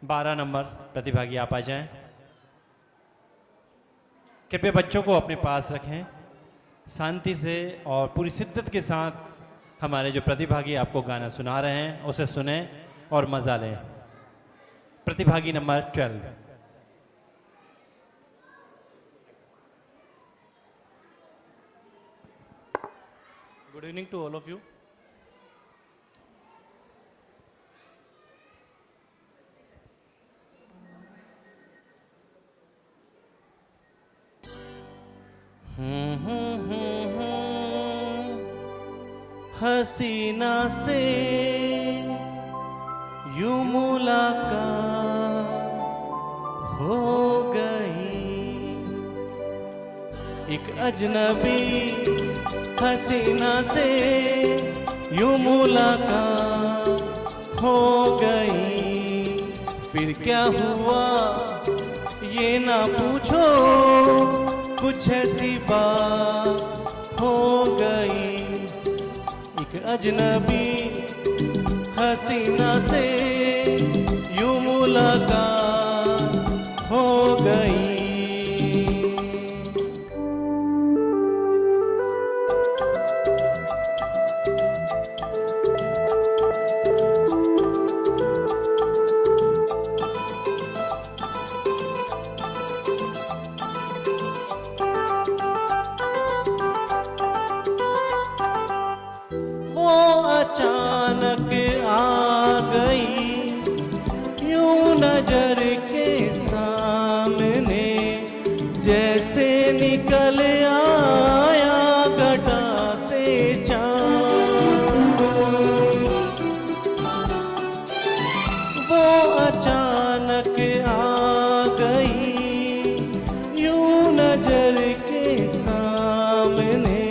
12 number प्रतिभागी आप आ जाएं। कृपया बच्चों को अपने पास रखें। शांति से और पूरी शिद्दत के साथ हमारे जो प्रतिभागी आपको गाना सुना रहे हैं उसे सुने और मज़ा लें। प्रतिभागी number 12। Good evening to all of you. हसीना से यूं मुलाकात हो गई, एक अजनबी हसीना से यूं मुलाकात हो गई। फिर क्या हुआ ये ना पूछो, कुछ ऐसी बात हो गई। एक अजनबी हसीना से यूं मुलाकात हो गई। अचानक आ गई यूं नजर के सामने, जैसे निकल आया घटा से चाँद। वो अचानक आ गई यूं नजर के सामने,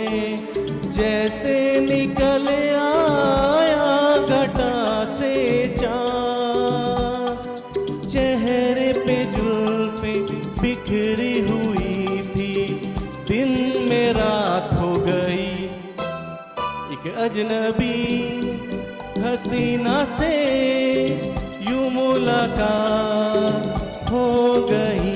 जैसे निकल आया घटा से चाँद। चेहरे पे जुल्फे बिखरी हुई थी, दिन में रात हो गई। एक अजनबी हसीना से यूं मुलाकात हो गई।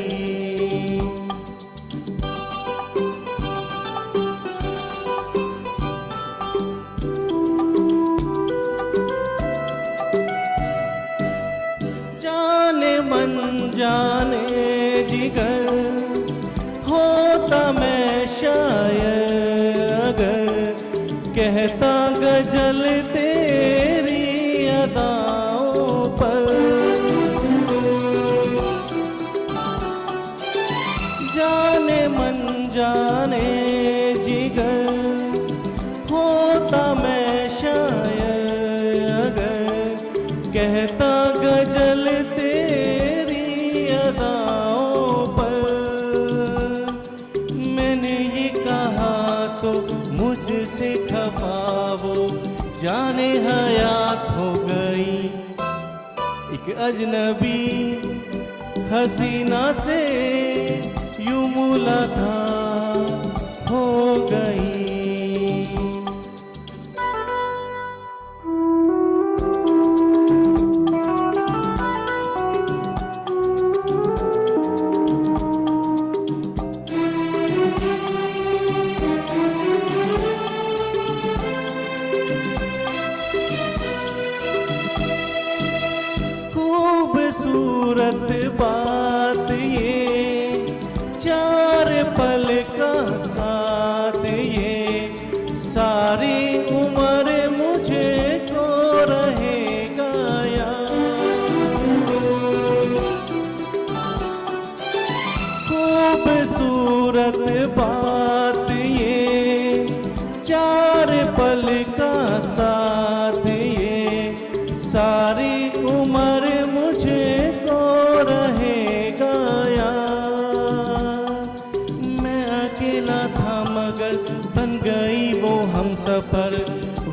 मन जाने जिगर होता मैं शायर अगर, कहता गजल तेरी अदाओं पर। जाने मन जाने जिगर होता मैं शायर अगर, कहता गजल तेरी अदाओं पर। मैंने ये कहा तो मुझसे खफा वो जाने हयात हो गई। एक अजनबी हसीना से यूं मुलाकात हो गई। खूबसूरत बात ये, चार पल का साथ ये, सारी उम्र मुझे को रहेगा याद। खूबसूरत बात ये, चार पल का साथ ये, सारी उम्र मुझे को रहेगा याद। मैं अकेला था मगर बन गई वो हमसफर,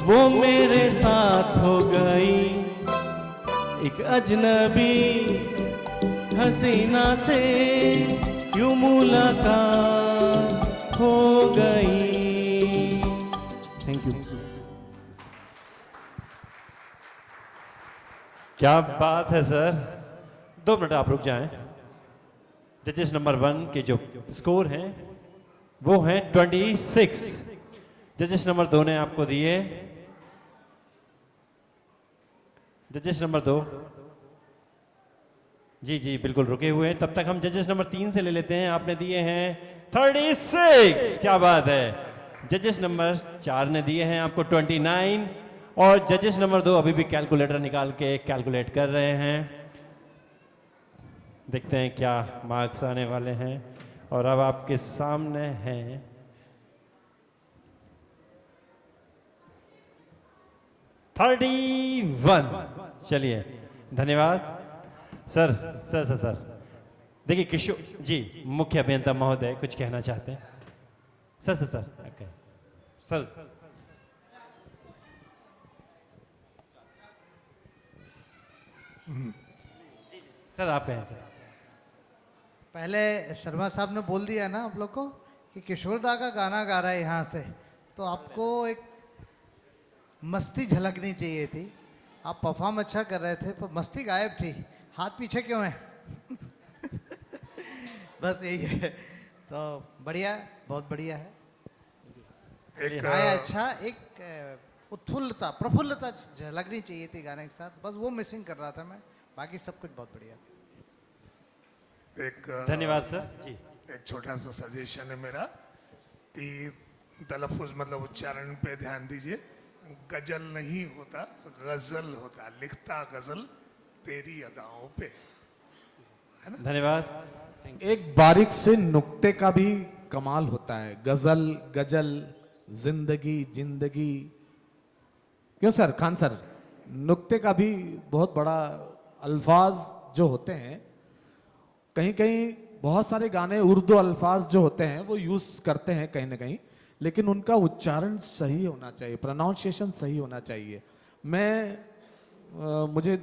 वो मेरे साथ हो गई। एक अजनबी हसीना से यूं मुलाकात हो गई। Thank you. क्या बात है सर, 2 मिनट आप रुक जाएं। जजेस नंबर 1 के जो स्कोर हैं वो हैं 26। जजेस नंबर 2 ने आपको दिए, जजेस नंबर 2 जी जी बिल्कुल रुके हुए हैं। तब तक हम जजेस नंबर 3 से ले लेते हैं। आपने दिए हैं 36, क्या बात है। जजेस नंबर 4 ने दिए हैं आपको 29 और जजेस नंबर 2 अभी भी कैलकुलेटर निकाल के कैलकुलेट कर रहे हैं। देखते हैं क्या मार्क्स आने वाले हैं और अब आपके सामने हैं 31। चलिए धन्यवाद सर। सर सर सर देखिए किशोर जी, मुख्य अभियंता महोदय कुछ कहना चाहते हैं। Sir sir sir okay sir. Sir आप कहें सर। पहले शर्मा साहब ने बोल दिया ना आप लोग को कि किशोरदा का गाना गा रहा है यहाँ से, तो आपको एक मस्ती झलकनी चाहिए थी। आप परफॉर्म अच्छा कर रहे थे पर मस्ती गायब थी। हाथ पीछे क्यों है? बस यही है। तो बढ़िया, बहुत बढ़िया है। एक अच्छा, एक उत्फुल्लता प्रफुल्लता झलकनी चाहिए थी गाने के साथ, बस वो मिसिंग कर रहा था मैं। बाकी सब कुछ बहुत बढ़िया। एक धन्यवाद सर जी। एक छोटा सा सजेशन है मेरा कि तलफ़ुज़ मतलब उच्चारण पे ध्यान दीजिए। गजल नहीं होता, गजल होता। लिखता गजल तेरी अदाओं पे, है ना। धन्यवाद। एक बारीक से नुक्ते का भी कमाल होता है। गजल, गजल, जिंदगी, जिंदगी। क्यों सर, खान सर, नुक्ते का भी बहुत बड़ा अल्फाज जो होते हैं, कहीं कहीं बहुत सारे गाने उर्दू अल्फाज जो होते हैं वो यूज करते हैं कहीं ना कहीं, लेकिन उनका उच्चारण सही होना चाहिए, प्रोनाउंसिएशन सही होना चाहिए। मुझे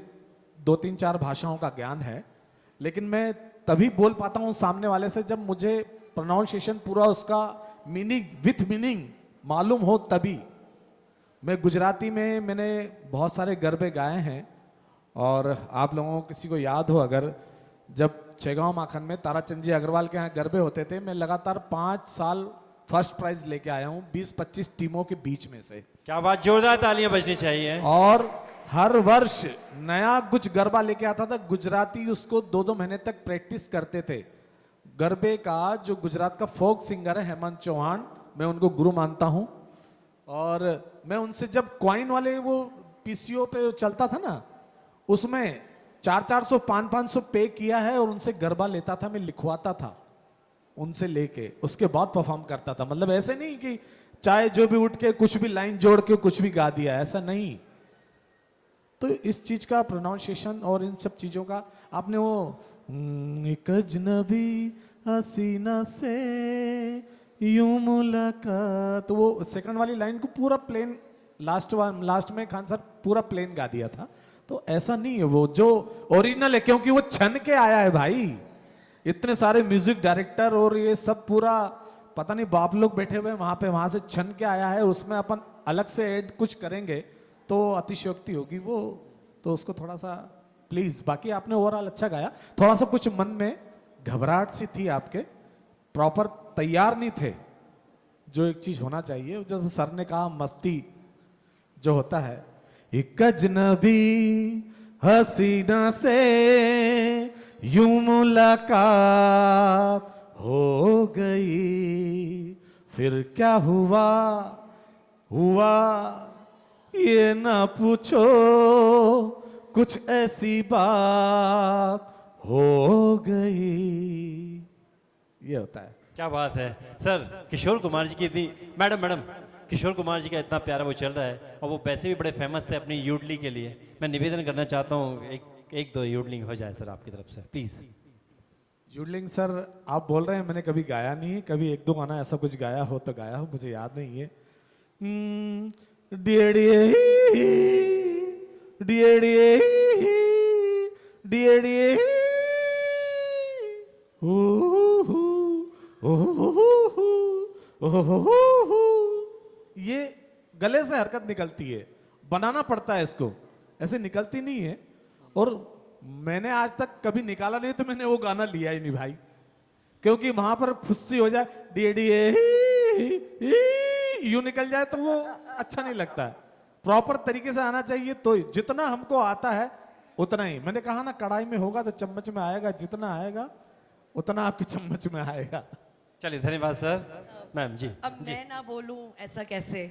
2-3-4 भाषाओं का ज्ञान है, लेकिन मैं तभी बोल पाता हूँ सामने वाले से जब मुझे प्रोनाउंसिएशन पूरा उसका मीनिंग विथ मीनिंग मालूम हो तभी। मैं गुजराती में मैंने बहुत सारे गरबे गाए हैं और आप लोगों को किसी को याद हो अगर, जब छेगांव माखन में ताराचंद जी अग्रवाल के यहाँ गरबे होते थे, मैं लगातार 5 साल फर्स्ट प्राइज लेके आया हूँ 20-25 टीमों के बीच में से। क्या बात, जोरदार तालियां बजनी चाहिए। और हर वर्ष नया कुछ गरबा लेके आता था। गुजराती उसको 2-2 महीने तक प्रैक्टिस करते थे। गरबे का जो गुजरात का फोक सिंगर है हेमंत चौहान, मैं उनको गुरु मानता हूँ। और मैं उनसे जब क्वाइन वाले वो पीसीओ पे चलता था ना, उसमें 400-400 500-500 पे किया है और उनसे गरबा लेता था, मैं लिखवाता था उनसे लेके, उसके बाद परफॉर्म करता था। मतलब ऐसे नहीं कि चाहे जो भी उठ के कुछ भी लाइन जोड़ के कुछ भी गा दिया, ऐसा नहीं। तो इस चीज का प्रोनाउंसिएशन और इन सब चीजों का आपने वो एक अजनबी हसीना से यूं मुलाकात, तो वो सेकंड वाली लाइन को पूरा प्लेन लास्ट में खान सर पूरा प्लेन गा दिया था। तो ऐसा नहीं है, वो जो ओरिजिनल है, क्योंकि वो छन के आया है भाई। इतने सारे म्यूजिक डायरेक्टर और ये सब पूरा पता नहीं बाप लोग बैठे हुए वहां पे, वहां से छन के आया है। उसमें अपन अलग से ऐड कुछ करेंगे तो अतिशयोक्ति होगी वो, तो उसको थोड़ा सा प्लीज। बाकी आपने ओवरऑल अच्छा गाया। थोड़ा सा कुछ मन में घबराहट सी थी आपके, प्रॉपर तैयार नहीं थे, जो एक चीज होना चाहिए। जैसे सर ने कहा मस्ती जो होता है, एक अजनबी हसीना से यूं मुलाकात हो गई, फिर क्या हुआ हुआ ये ना पूछो, कुछ ऐसी बात हो गई। ये होता है। क्या बात है सर। किशोर कुमार जी की इतनी, मैडम किशोर कुमार जी का इतना प्यारा वो चल रहा है और वो वैसे भी बड़े फेमस थे अपनी यूडली के लिए। मैं निवेदन करना चाहता हूँ एक दो यूडलिंग हो जाए सर आपकी तरफ से प्लीज। यूडलिंग सर आप बोल रहे हैं, मैंने कभी गाया नहीं है। कभी 1-2 गाना ऐसा कुछ गाया हो तो गाया हो, मुझे याद नहीं है। डिएडिए डिएडिए डिएडिए ये गले से हरकत निकलती है, बनाना पड़ता है इसको, ऐसे निकलती नहीं है। और मैंने आज तक कभी निकाला नहीं, तो मैंने वो गाना लिया ही नहीं भाई, क्योंकि वहां पर फुस्सी हो जाए, डी डी यूं निकल जाए तो वो अच्छा नहीं लगता है। प्रॉपर तरीके से आना चाहिए, तो जितना हमको आता है उतना ही। मैंने कहा ना, कढ़ाई में होगा तो चम्मच में आएगा, जितना आएगा उतना आपकी चम्मच में आएगा। चलिए धन्यवाद सर। मैम जी अब जी मैं ना बोलूं ऐसा कैसे,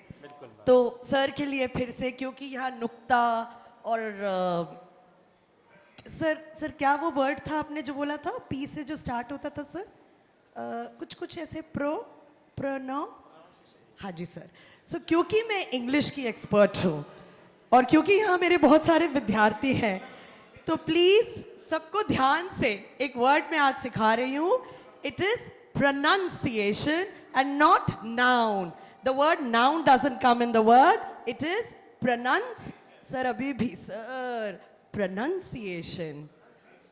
तो सर के लिए फिर से, क्योंकि यहाँ नुक्ता और सर क्या वो वर्ड था आपने जो बोला था, पी से जो स्टार्ट होता था सर, कुछ ऐसे प्रोनो। हाँ जी सर। सो क्योंकि मैं इंग्लिश की एक्सपर्ट हूँ और क्योंकि यहाँ मेरे बहुत सारे विद्यार्थी हैं, तो प्लीज सबको ध्यान से एक वर्ड मैं आज सिखा रही हूँ। It is pronunciation and not noun. The word noun doesn't come in the word. It is sir अभी भी सर pronunciation।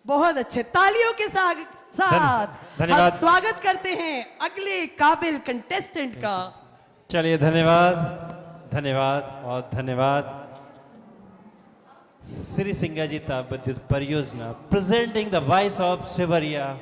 बहुत अच्छे, तालियों के साथ हम स्वागत करते हैं अगले काबिल कंटेस्टेंट का। चलिए धन्यवाद धन्यवाद और धन्यवाद। श्री सिंगाजी ताप विद्युत परियोजना प्रेजेंटिंग द वॉइस ऑफ सेवरिया।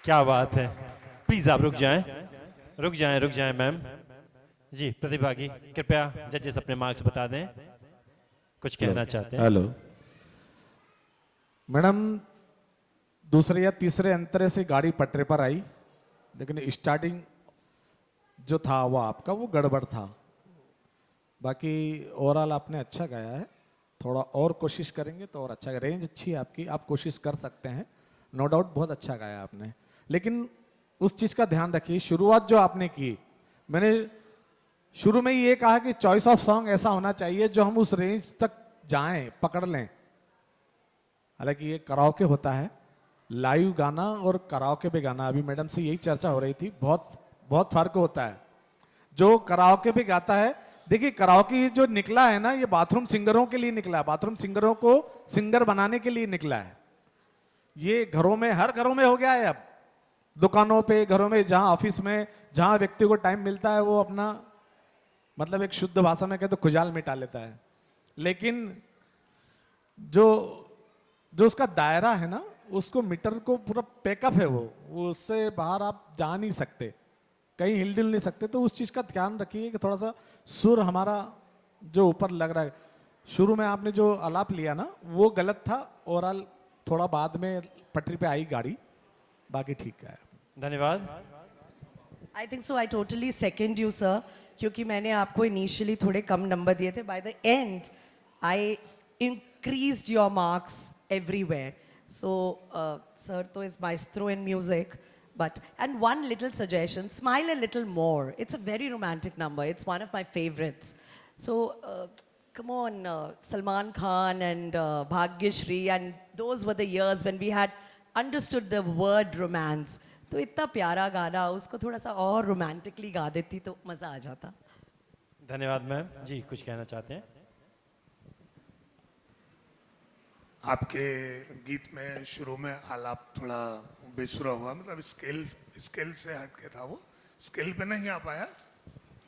क्या बात है, प्लीज आप रुक जाएं, रुक जाएं मैम। जी प्रतिभागी कृपया जजेस अपने मार्क्स बता दें, कुछ कहना चाहते हैं। हेलो मैडम, दूसरे या तीसरे अंतरे से गाड़ी पटरी पर आई, लेकिन स्टार्टिंग जो था वो आपका वो गड़बड़ था। बाकी ओवरऑल आपने अच्छा गाया है, थोड़ा और कोशिश करेंगे तो और अच्छा, रेंज अच्छी है आपकी, आप कोशिश कर सकते हैं, नो डाउट बहुत अच्छा गाया आपने। लेकिन उस चीज़ का ध्यान रखिए, शुरुआत जो आपने की, मैंने शुरू में ही ये कहा कि चॉइस ऑफ सॉन्ग ऐसा होना चाहिए जो हम उस रेंज तक जाएं, पकड़ लें। हालांकि ये कराओके होता है, लाइव गाना और कराओके पे गाना, अभी मैडम से यही चर्चा हो रही थी, बहुत फर्क होता है। जो कराओके पे गाता है, देखिए कराओके जो निकला है ना, ये बाथरूम सिंगरों के लिए निकला है, बाथरूम सिंगरों को सिंगर बनाने के लिए निकला है। ये घरों में, हर घरों में हो गया है अब, दुकानों पे, घरों में, जहां ऑफिस में, जहां व्यक्ति को टाइम मिलता है वो अपना, मतलब एक शुद्ध भाषा में कहे तो खुजाल मिटा लेता है। लेकिन जो उसका दायरा है ना, उसको मीटर को पूरा पैकअप है, वो उससे बाहर आप जा नहीं सकते, कहीं हिल डुल नहीं सकते। तो उस चीज का ध्यान रखिए कि थोड़ा सा सुर हमारा जो ऊपर लग रहा है, शुरू में आपने जो आलाप लिया ना वो गलत था, ओवरऑल थोड़ा बाद में पटरी पे आई गाड़ी, बाकी ठीक है। धन्यवाद। I think so, I totally second you sir, क्योंकि मैंने आपको इनिशियली थोड़े कम नंबर दिए थे, by the end I increased your marks everywhere. So sir तो is maestro in music, but and one little suggestion, smile a little more, it's a very romantic number, it's one of my favorites. So come on, Salman Khan and Bhagyashree, and those were the years when we had understood the word romance. तो इतना प्यारा गाना, उसको थोड़ा सा और romantically गा देती तो मजा आ जाता। धन्यवाद मैम। जी कुछ कहना चाहते हैं? आपके गीत में शुरू में आलाप थोड़ा बेसुरा हुआ, मतलब स्केल से हटके था, वो स्केल पे नहीं आ पाया।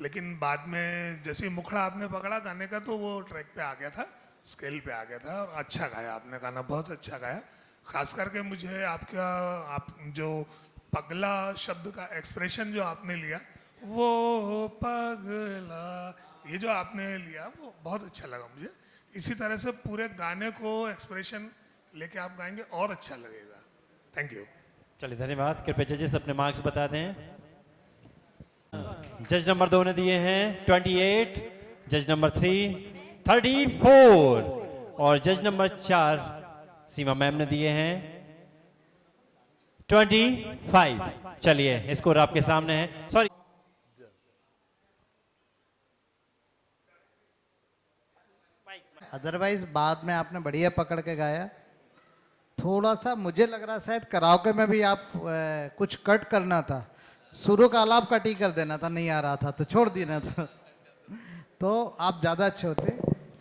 लेकिन बाद में जैसे ही मुखड़ा आपने पकड़ा गाने का तो वो ट्रैक पे आ गया था, स्केल पे आ गया था, और अच्छा गाया आपने, गाना बहुत अच्छा गाया। खास करके मुझे आप जो पगला शब्द का एक्सप्रेशन जो आपने लिया, वो पगला, ये जो आपने लिया वो बहुत अच्छा लगा मुझे। इसी तरह से पूरे गाने को एक्सप्रेशन लेके आप गाएंगे और अच्छा लगेगा। Thank you. चलिए धन्यवाद। कृपया जजेस अपने मार्क्स बता दें। जज नंबर 2 ने दिए हैं 28, जज नंबर 3 34 और जज नंबर 4 सीमा मैम ने दिए हैं 25। चलिए स्कोर आपके सामने है। सॉरी, अदरवाइज बाद में आपने बढ़िया पकड़ के गाया। थोड़ा सा मुझे लग रहा शायद कराओके में भी आप कुछ कट करना था, शुरू का आलाप कट ही कर देना था, नहीं आ रहा था तो छोड़ देना था। तो आप ज़्यादा अच्छे होते।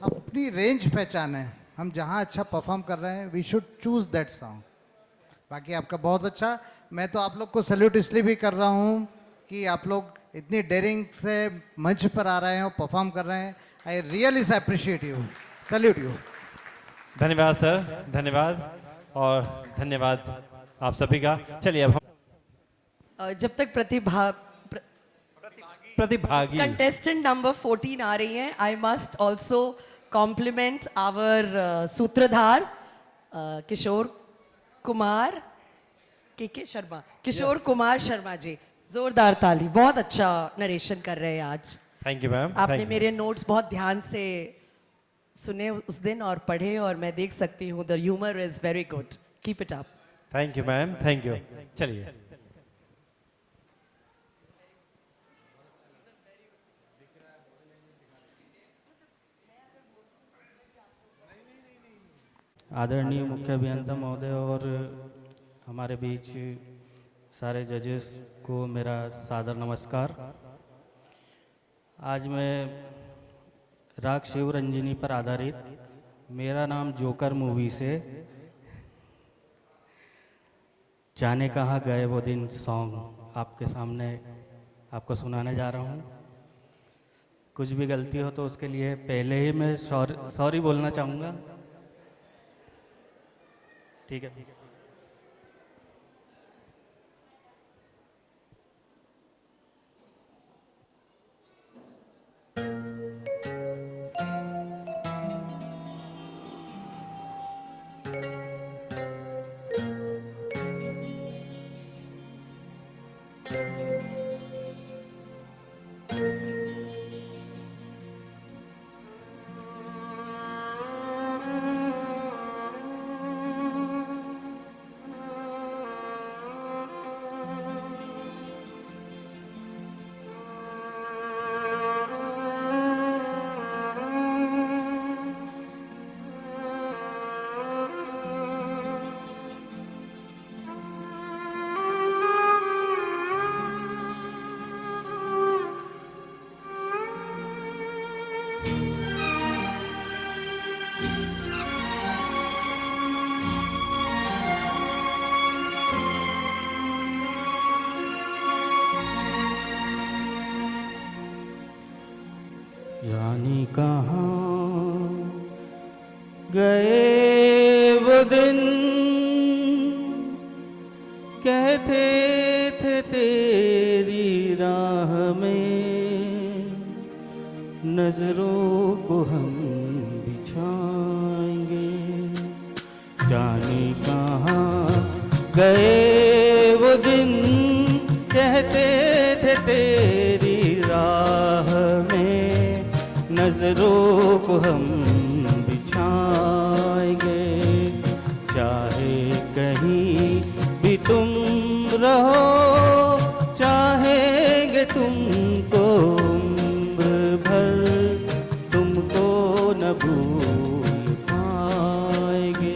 अपनी रेंज पहचाने, हम जहाँ अच्छा परफॉर्म कर रहे हैं we should choose that song. बाकी आपका बहुत अच्छा, मैं तो आप लोग को सैल्यूट इसलिए भी कर रहा हूँ कि आप लोग इतनी डेयरिंग से मंच पर आ रहे हैं और परफॉर्म कर रहे हैं। I really appreciate you, salute you. धन्यवाद सर, धन्यवाद और धन्यवाद आप सभी का। चलिए अब हम जब तक प्रतिभागी कंटेस्टेंट नंबर 14 आ रही हैं, I must also compliment our सूत्रधार किशोर कुमार शर्मा, किशोर कुमार शर्मा जी। जोरदार ताली, बहुत अच्छा नरेशन कर रहे हैं आज। Thank you ma'am. आपने मेरे नोट्स बहुत ध्यान से सुने उस दिन और पढ़े, और मैं देख सकती हूँ the humour is very good, keep it up. Thank you ma'am, thank you. चलिए आदरणीय मुख्य अभियंता महोदय और हमारे बीच सारे जजेस को मेरा सादर नमस्कार। आज मैं राग शिव रंजनी पर आधारित मेरा नाम जोकर मूवी से जाने कहाँ गए वो दिन सॉन्ग आपके सामने आपको सुनाने जा रहा हूँ। कुछ भी गलती हो तो उसके लिए पहले ही मैं सॉरी बोलना चाहूँगा। ठीक है। गए वो दिन कहते थे तेरी राह में नजरों को हम बिछाएंगे, जाने कहाँ गए वो दिन कहते थे तेरी राह में नजरों को हम बिछाएंगे, चाहे कहीं भी तुम रहो चाहेंगे तुमको उम्र भर, तुमको न भूल पाएंगे।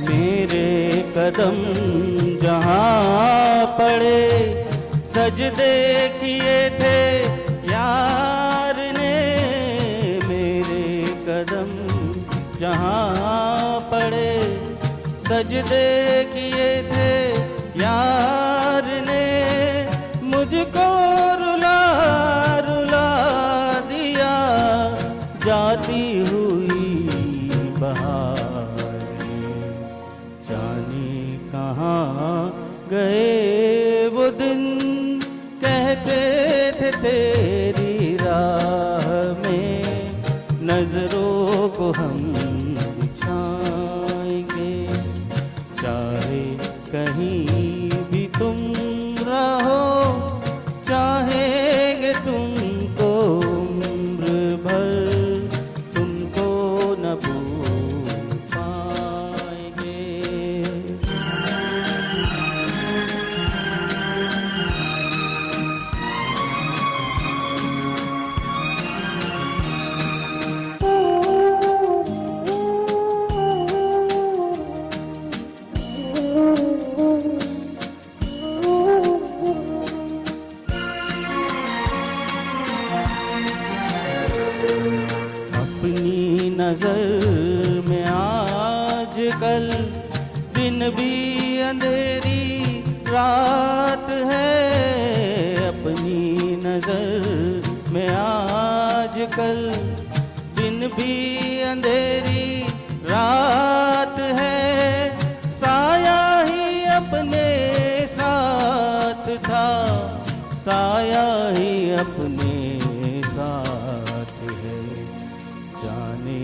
मेरे कदम जहाँ पड़े सजदे किए थे यार ने, मेरे कदम जहाँ पड़े सजदे किए थे यार ने, मुझको रुला रुला दिया जाती हुई बहार, जाने कहाँ गए वो दिन कहते थे तेरी राह में नजरों को हम बिछाएंगे, चाहे कहीं भी तुम रहो चाहेंगे तुमको उम्र भर, तुमको न भूल पाएंगे। अपनी नजर में आज कल दिन भी अंधेरी रात है, अपनी नजर में आज कल दिन भी अंधेरी रात है, साया ही अपने साथ था साया ही अपने साथ है, जाने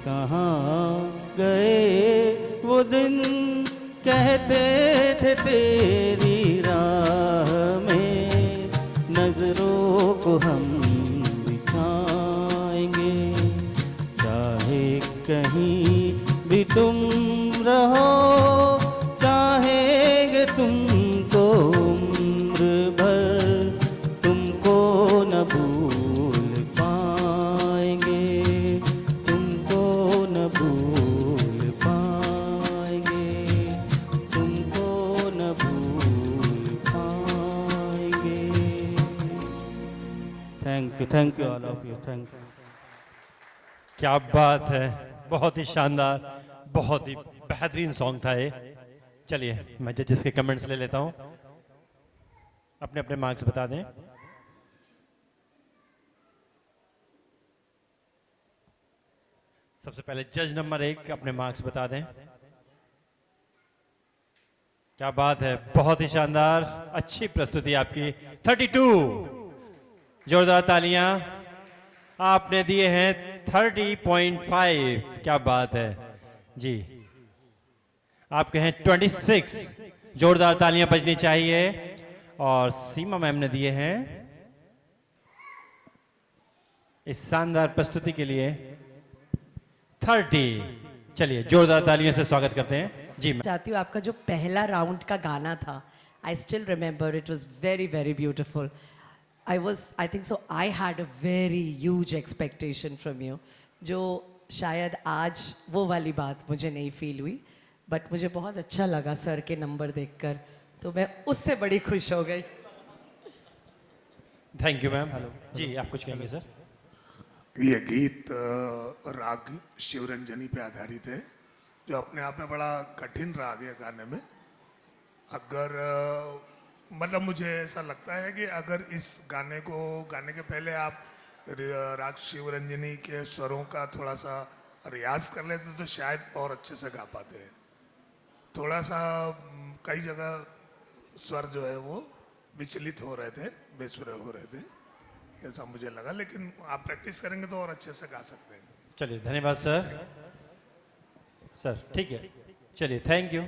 कहाँ गए वो दिन कहते थे तेरी राह में नजरों को हम बिछाएंगे, चाहे कहीं भी तुम रहो चाहेंगे तुमको उम्र भर, तुमको न भूल पाएंगे, तुमको न भूल पाएंगे, तुमको न भूल पाएंगे। Thank you all of you, thank you. क्या बात है, बहुत ही शानदार, बहुत ही बेहतरीन सॉन्ग था ये। चलिए मैं जजेस के कमेंट्स ले लेता हूं, अपने अपने मार्क्स बता दें। सबसे पहले जज नंबर 1 अपने मार्क्स बता दें। क्या बात है, बहुत ही शानदार, अच्छी प्रस्तुति आपकी। 32 जोरदार तालियां। आपने दिए हैं 30.5। क्या बात है जी। आपके हैं 26। जोरदार तालियां बजनी चाहिए। और सीमा मैम ने दिए हैं इस शानदार प्रस्तुति के लिए 30। चलिए जोरदार तालियों से स्वागत करते हैं जी। चाहती हूँ आपका जो पहला राउंड का गाना था, I still remember, it was very very beautiful. I think so I had a very huge expectation from you, जो शायद आज वो वाली बात मुझे नहीं फील हुई, बट मुझे बहुत अच्छा लगा सर के नंबर देखकर, तो मैं उससे बड़ी खुश हो गई। Thank you ma'am. जी आप कुछ कहेंगे सर? ये गीत राग शिवरंजनी पे आधारित है, जो अपने आप में बड़ा कठिन राग है गाने में। अगर मतलब मुझे ऐसा लगता है कि अगर इस गाने को गाने के पहले आप राग शिवरंजनी के स्वरों का थोड़ा सा रियाज कर लेते तो शायद और अच्छे से गा पाते हैं। थोड़ा सा कई जगह स्वर जो है वो विचलित हो रहे थे, बेसुरे हो रहे थे, ऐसा मुझे लगा। लेकिन आप प्रैक्टिस करेंगे तो और अच्छे से गा सकते हैं। चलिए धन्यवाद सर। सर ठीक है, चलिए thank you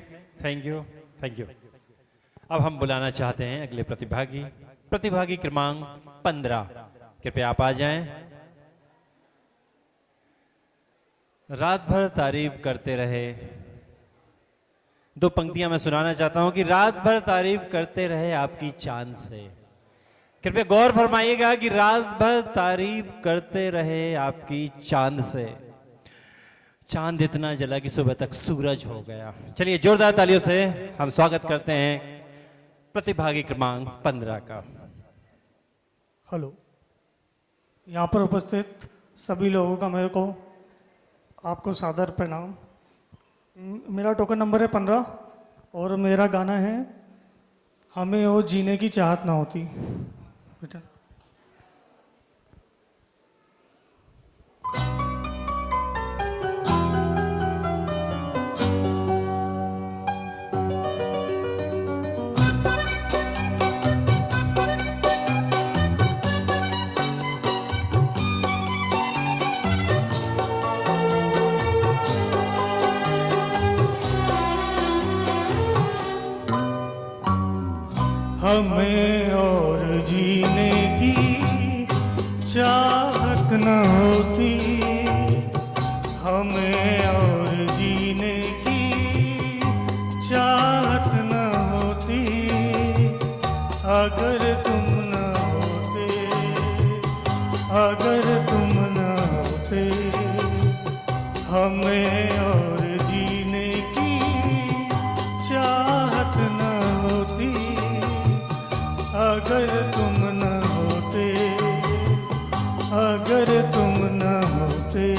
thank you thank you. अब हम बुलाना चाहते हैं अगले प्रतिभागी, प्रतिभागी क्रमांक 15। कृपया आप आ जाएं। रात भर तारीफ करते रहे, दो पंक्तियां मैं सुनाना चाहता हूं कि रात भर तारीफ करते रहे आपकी चांद से। कृपया गौर फरमाइएगा कि रात भर तारीफ करते रहे आपकी चांद से। चांद इतना जला कि सुबह तक सूरज हो गया। चलिए जोरदार तालियों से हम स्वागत करते हैं प्रतिभागी क्रमांक 15 का। हेलो, यहाँ पर उपस्थित सभी लोगों का मेरे को आपको सादर प्रणाम। मेरा टोकन नंबर है 15 और मेरा गाना है हमें वो जीने की चाहत ना होती। बेटा हमें और जीने की चाहत न होती, हमें और जीने की चाहत न होती, अगर तुम न होते, अगर तुम न होते। हमें और जीने की चाहत न होती, अगर तुम न होते, अगर तुम न होते।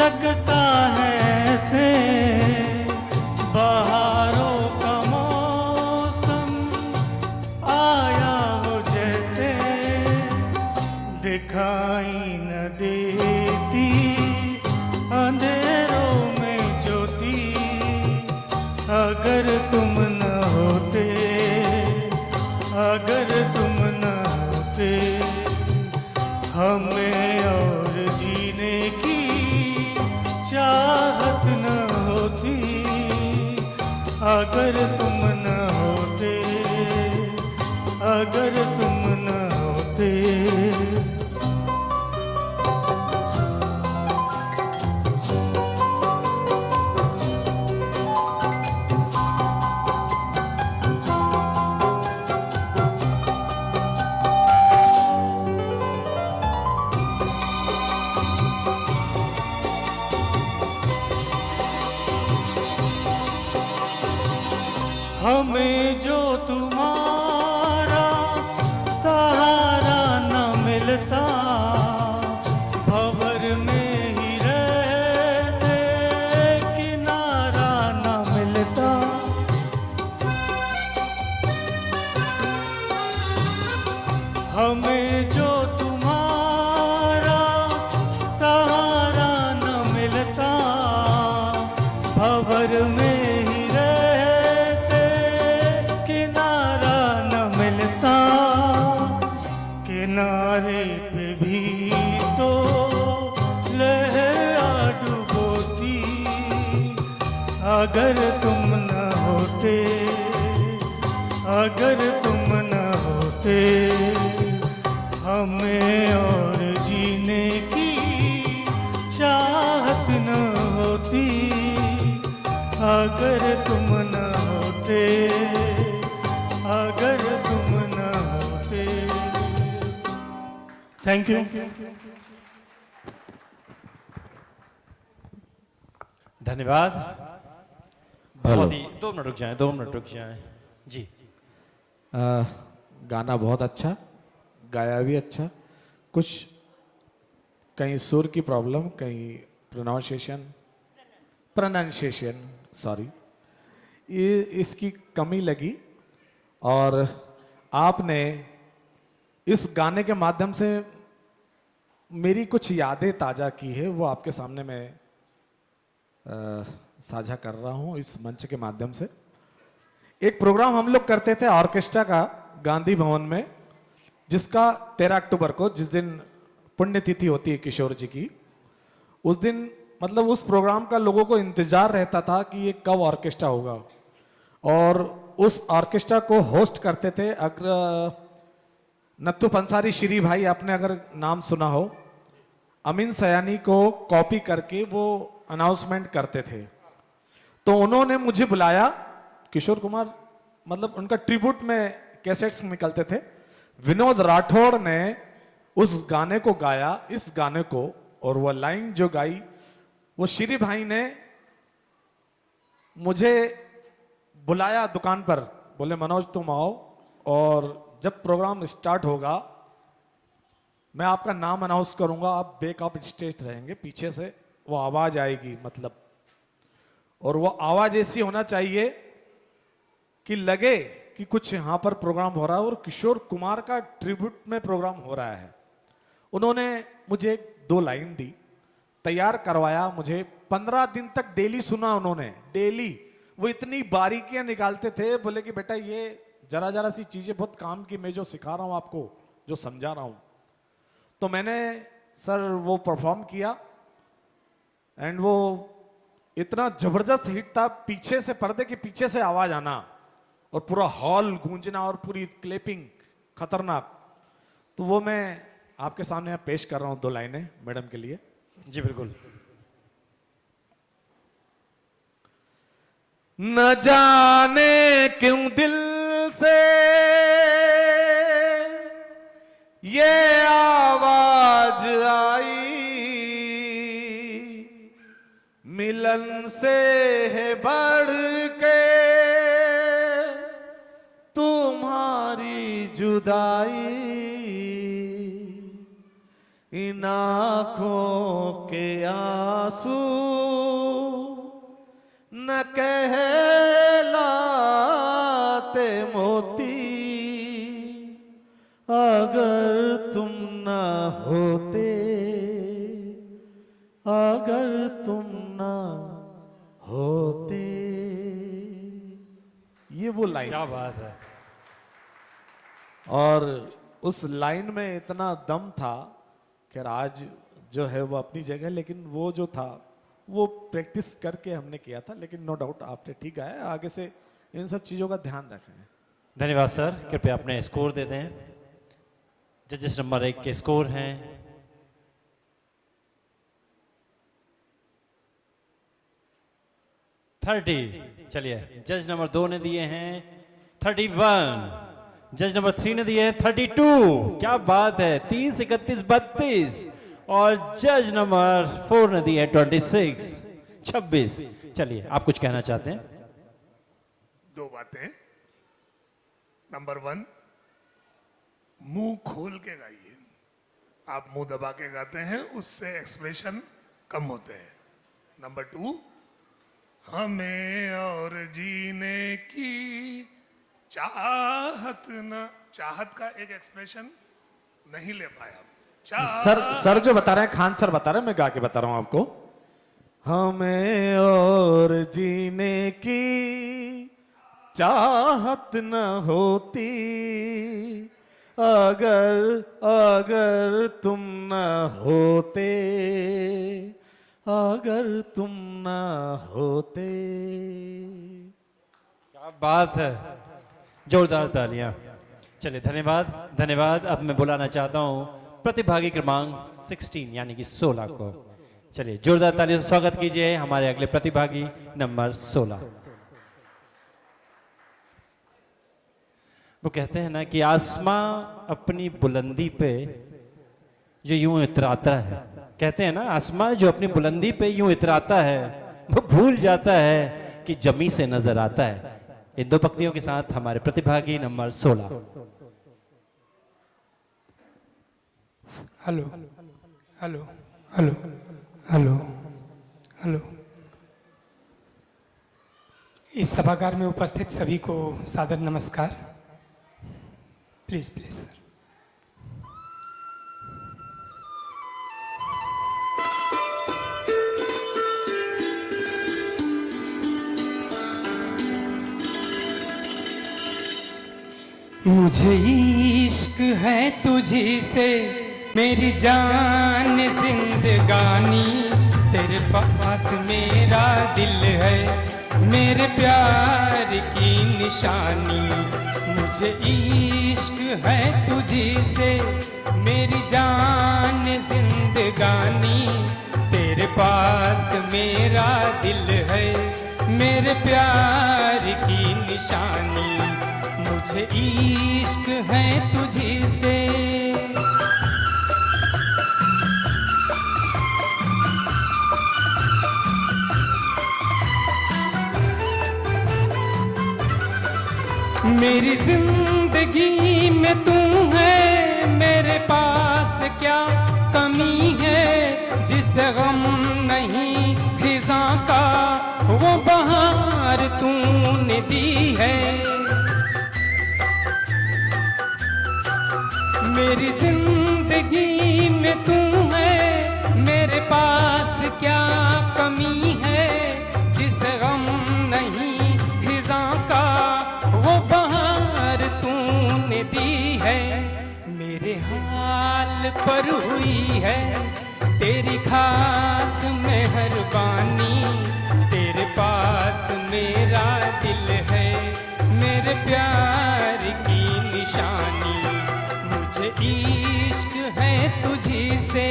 लगता है ऐसे बहारों का मौसम आया हो जैसे, दिखाई न देती अंधेरों में ज्योति, अगर तुम न होते, अगर तुम न होते। हमें और जीने की चाहत न होती, अगर तुम न होते, अगर तुम न होते। हमें जो तुम्हारा सहारा न मिलता, भंवर में ही रहते किनारा न मिलता। हमें जो तुम्हारा सहारा न मिलता, सागर में ही रहते किनारा न मिलता, किनारे पे भी तो लहर आ डुबोती। अगर तुम न होते, अगर तुम न होते, हमें और जीने की चाहत न होती। अगर तुम न होते, अगर तुम न होते। Thank you. धन्यवाद। बहुत ही 2 मिनट रुक जाएं, 2 मिनट रुक जाएं जी। गाना बहुत अच्छा, गाया भी अच्छा। कुछ कहीं सुर की प्रॉब्लम, कहीं प्रोनाउंसिएशन सॉरी, ये इसकी कमी लगी। और आपने इस गाने के माध्यम से मेरी कुछ यादें ताज़ा की है, वो आपके सामने मैं साझा कर रहा हूँ इस मंच के माध्यम से। एक प्रोग्राम हम लोग करते थे ऑर्केस्ट्रा का गांधी भवन में, जिसका 13 अक्टूबर को, जिस दिन पुण्यतिथि होती है किशोर जी की, उस दिन मतलब उस प्रोग्राम का लोगों को इंतजार रहता था कि ये कब ऑर्केस्ट्रा होगा। और उस ऑर्केस्ट्रा को होस्ट करते थे अगर नत्थु पंसारी श्री भाई, आपने अगर नाम सुना हो, अमीन सयानी को कॉपी करके वो अनाउंसमेंट करते थे। तो उन्होंने मुझे बुलाया, किशोर कुमार मतलब उनका ट्रिब्यूट में कैसेट्स निकलते थे। विनोद राठौड़ ने उस गाने को गाया, इस गाने को, और वो लाइन जो गाई वो श्री भाई ने मुझे बुलाया दुकान पर, बोले मनोज तुम आओ और जब प्रोग्राम स्टार्ट होगा मैं आपका नाम अनाउंस करूंगा, आप बैक ऑफ स्टेज रहेंगे, पीछे से वो आवाज आएगी मतलब, और वो आवाज ऐसी होना चाहिए कि लगे कि कुछ यहां पर प्रोग्राम हो रहा है और किशोर कुमार का ट्रिब्यूट में प्रोग्राम हो रहा है। उन्होंने मुझे 2 लाइन दी, तैयार करवाया मुझे, 15 दिन तक डेली सुना उन्होंने, डेली। वो इतनी बारीकियां निकालते थे, बोले कि बेटा ये जरा जरा सी चीजें बहुत काम की, मैं जो सिखा रहा हूं आपको, जो समझा रहा हूं। तो मैंने सर वो परफॉर्म किया एंड वो इतना जबरदस्त हिट था, पीछे से, पर्दे के पीछे से आवाज आना और पूरा हॉल गूंजना और पूरी क्लैपिंग खतरनाक। तो वो मैं आपके सामने पेश कर रहा हूं 2 लाइनें मैडम के लिए। जी बिल्कुल। न जाने क्यों दिल से ये आवाज आई, मिलन से है बढ़ के तुम्हारी जुदाई, इन आँखों के आंसू न कहलाते मोती, अगर तुम न होते, अगर तुम न होते। ये वो लाइन, क्या बात है। और उस लाइन में इतना दम था कि आज जो है वो अपनी जगह, लेकिन वो जो था वो प्रैक्टिस करके हमने किया था। लेकिन नो डाउट आपने ठीक गाया, आगे से इन सब चीज़ों का ध्यान रखें। धन्यवाद सर। कृपया अपने स्कोर दे दें। जजेस नंबर 1 के स्कोर हैं 30। चलिए, जज नंबर 2 ने दिए हैं 31, जज नंबर 3 ने दिए हैं 32। क्या बात है, 30, 31, 32। और जज नंबर 4 ने दिए 26। चलिए, आप कुछ कहना चाहते हैं? 2 बातें। नंबर 1, मुंह खोल के गाइए। आप मुंह दबा के गाते हैं, उससे एक्सप्रेशन कम होते हैं। नंबर 2, हमें और जीने की चाहत न, चाहत का एक एक्सप्रेशन नहीं ले पाया। सर जो बता रहे हैं, खान सर बता रहे हैं, मैं गा के बता रहा हूं आपको। हमें और जीने की चाहत न होती, अगर तुम न होते, अगर तुम न होते। क्या बात है, जोरदार तालियां। चलिए धन्यवाद धन्यवाद। अब मैं बुलाना चाहता हूं प्रतिभागी क्रमांक 16 यानी कि 16 को। चलिए जोरदार तालियों से स्वागत कीजिए हमारे अगले प्रतिभागी नंबर 16। वो कहते हैं ना कि आसमां अपनी बुलंदी पे जो यूं इतराता है, कहते हैं ना आसमां जो अपनी बुलंदी पे यूं इतराता है वो भूल जाता है कि जमी से नजर आता है। इन दो पंक्तियों के साथ हमारे प्रतिभागी number 16। Hello hello hello hello hello. इस सभागार में उपस्थित सभी को सादर नमस्कार। Please please sir. मुझे इश्क है तुझी से मेरी जान जिंदगानी, तेरे पास मेरा दिल है मेरे प्यार की निशानी। मुझे इश्क है तुझी से मेरी जान जिंदगानी, तेरे पास मेरा दिल है मेरे प्यार की निशानी। मुझे इश्क है तुझी से। मेरी जिंदगी में तू है, मेरे पास क्या कमी है। जिसे गम नहीं खिज़ां का वो बहार तूने दी है। मेरी जिंदगी में तू है, मेरे पास क्या कमी है। जिसे गम नहीं खिज़ां का वो बहार तूने दी है। मेरे हाल पर हुई है तेरी खास मेहरबानी, तेरे पास मेरा दिल है मेरे प्यार की निशानी। मुझे इश्क है तुझी से।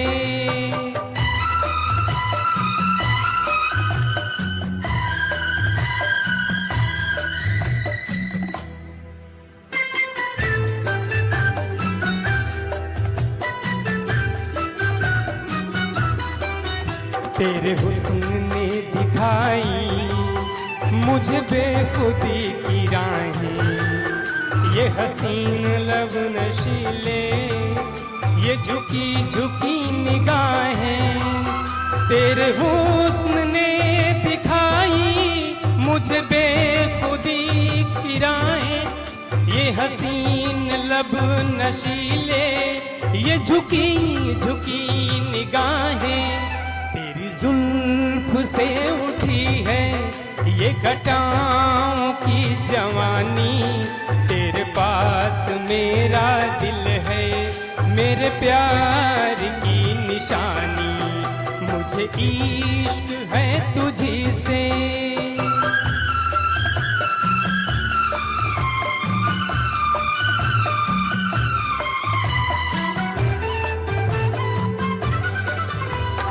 तेरे हुस्न ने दिखाई मुझे बेखुदी की राहें। ये हसीन लब नशीले, ये झुकी झुकी निगाहें। तेरे हुस्न ने दिखाई मुझे बेखुदी की राहें। ये हसीन लब नशीले, ये झुकी झुकी निगाहें। तेरी जुल्फ से उठी है ये घटाओं की जवानी, तेरे पास मेरा दिल है मेरे प्यार की निशानी। मुझे इश्क है तुझी से।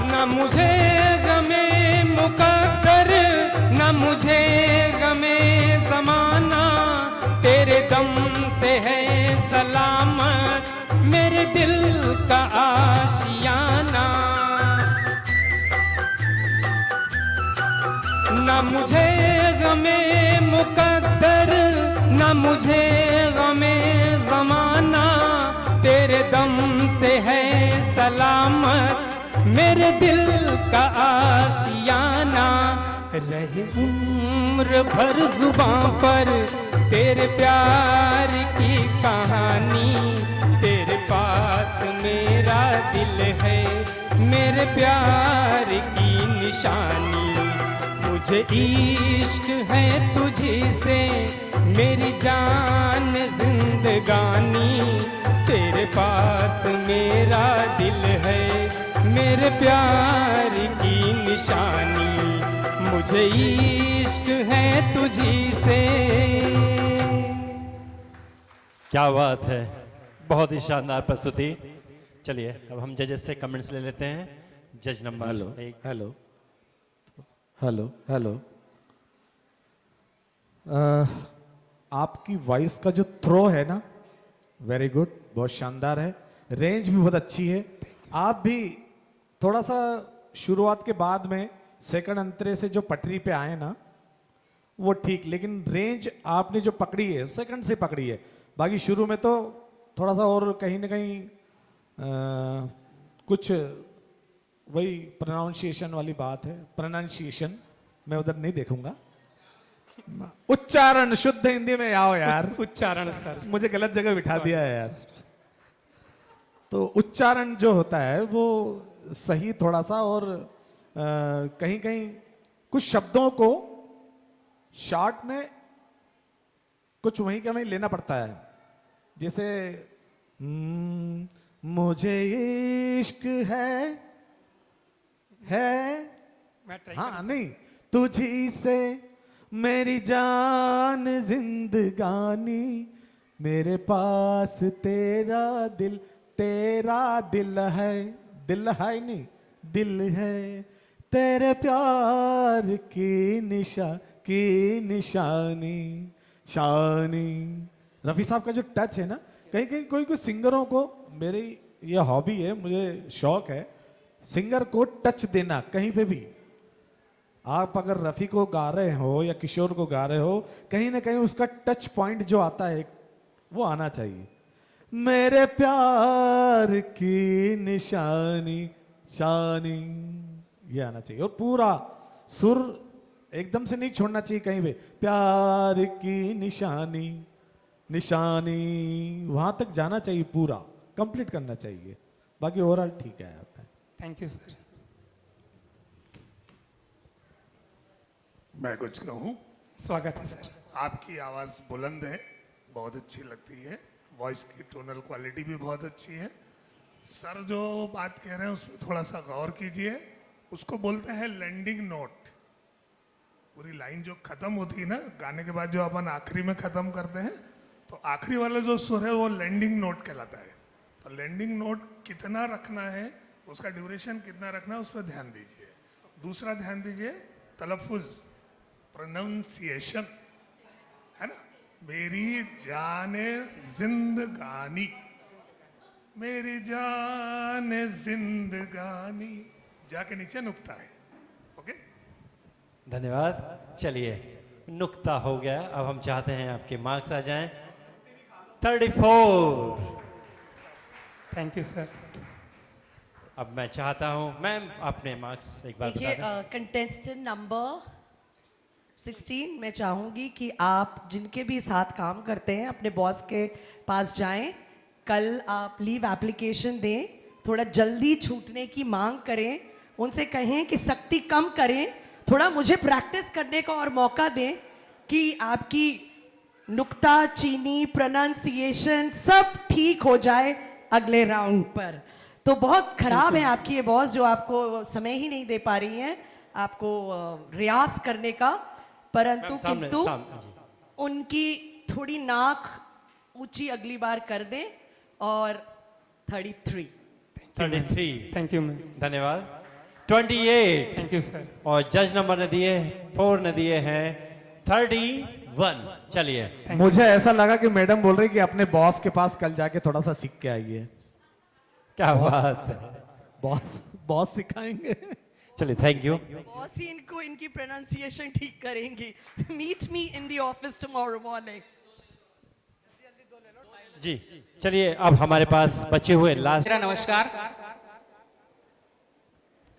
न मुझे गमे मुकद्दर, न मुझे गमे ज़माना। तेरे दम से है सलामत मेरे दिल का आशियाना। न मुझे गमे मुकद्दर, न मुझे गमे ज़माना। तेरे दम से है सलामत मेरे दिल का आशियाना। रहे उम्र भर जुबां पर तेरे प्यार की कहानी, तेरे पास मेरा दिल है मेरे प्यार की निशानी। मुझे इश्क है तुझी से मेरी जान जिंदगानी, तेरे पास मेरा दिल है मेरे प्यार की निशानी। मुझे इश्क है तुझी से। क्या बात है, बहुत ही शानदार प्रस्तुति। चलिए अब हम जजेस से कमेंट्स ले लेते हैं। जज नंबर हेलो एक। Hello hello hello. आपकी वॉइस का जो थ्रो है ना, वेरी गुड, बहुत शानदार है। रेंज भी बहुत अच्छी है। आप भी थोड़ा सा शुरुआत के बाद में सेकंड अंतरे से जो पटरी पे आए ना वो ठीक, लेकिन रेंज आपने जो पकड़ी है सेकंड से पकड़ी है। बाकी शुरू में तो थोड़ा सा और कहीं ना कहीं कुछ वही प्रोनाउंसिएशन वाली बात है। प्रोनाउंसिएशन मैं उधर नहीं देखूंगा। उच्चारण शुद्ध हिंदी में आओ यार। उच्चारण सर। मुझे गलत जगह बिठा दिया है यार। तो उच्चारण जो होता है वो सही थोड़ा सा, और कहीं कहीं कुछ शब्दों को शॉर्ट में कुछ वहीं का वहीं लेना पड़ता है। जैसे मुझे इश्क है मैं ट्राई हाँ नहीं, तुझी से मेरी जान जिंदगानी, मेरे पास तेरा दिल है। दिल है नहीं, दिल है, तेरे प्यार की निशानी शानी। रफी साहब का जो टच है ना, कहीं कहीं कोई सिंगरों को, मेरी ये हॉबी है, मुझे शौक है सिंगर को टच देना। कहीं पे भी आप अगर रफी को गा रहे हो या किशोर को गा रहे हो, कहीं ना कहीं उसका टच पॉइंट जो आता है वो आना चाहिए। मेरे प्यार की निशानी शानी, ये आना चाहिए। और पूरा सुर एकदम से नहीं छोड़ना चाहिए कहीं पे। प्यार की निशानी वहां तक जाना चाहिए, पूरा कंप्लीट करना चाहिए। बाकी ओवरऑल ठीक है आपने। Thank you sir. मैं कुछ कहूँ? स्वागत है सर। आपकी आवाज़ बुलंद है, बहुत अच्छी लगती है। वॉइस की टोनल क्वालिटी भी बहुत अच्छी है। सर जो बात कह रहे हैं उसमें थोड़ा सा गौर कीजिए। उसको बोलते हैं लैंडिंग नोट। पूरी लाइन जो खत्म होती है ना गाने के बाद, जो अपन आखिरी में खत्म करते हैं, तो आखिरी वाला जो सुर है वो लैंडिंग नोट कहलाता है। तो लैंडिंग नोट कितना रखना है, उसका ड्यूरेशन कितना रखना है, उस पर ध्यान दीजिए। दूसरा ध्यान दीजिए तलफ़ुज़, प्रोनाउंसिएशन है ना। मेरी जाने जिंदगानी, मेरी जाने जिंदगानी, जाके नीचे नुक्ता है। ओके, धन्यवाद। चलिए नुक्ता हो गया। अब हम चाहते हैं आपके मार्क्स आ जाएं। 34। Thank you sir. अब मैं चाहता हूं मैम अपने मार्क्स एक बार बता देखिए दें। कंटेस्टेंट नंबर 16, मैं चाहूंगी कि आप जिनके भी साथ काम करते हैं अपने बॉस के पास जाएं। कल आप लीव एप्लीकेशन दें, थोड़ा जल्दी छूटने की मांग करें, उनसे कहें कि सख्ती कम करें, थोड़ा मुझे प्रैक्टिस करने का और मौका दें कि आपकी नुक्ता चीनी प्रोनाउंसिएशन सब ठीक हो जाए अगले राउंड पर। तो बहुत खराब है आपकी ये बॉस, जो आपको समय ही नहीं दे पा रही हैं आपको रियाज करने का। परंतु मैम, सामने- किंतु सामने, जी। उनकी थोड़ी नाक ऊंची अगली बार कर दें। और 33। 33। Thank you ma'am. धन्यवाद। 28। Thank you sir. और जज नंबर ने दिए 4 ने दिए हैं 31। चलिए मुझे ऐसा लगा कि मैडम बोल रही कि अपने बॉस के पास कल जाके थोड़ा सा सीख के आइए। क्या बात है। बॉस सिखाएंगे। चलिए थैंक यू। बॉस ही इनको इनकी प्रोनाउंसिएशन ठीक करेंगी। Meet me in the office tomorrow morning. जी चलिए अब हमारे पास बचे हुए लास्ट। मेरा नमस्कार।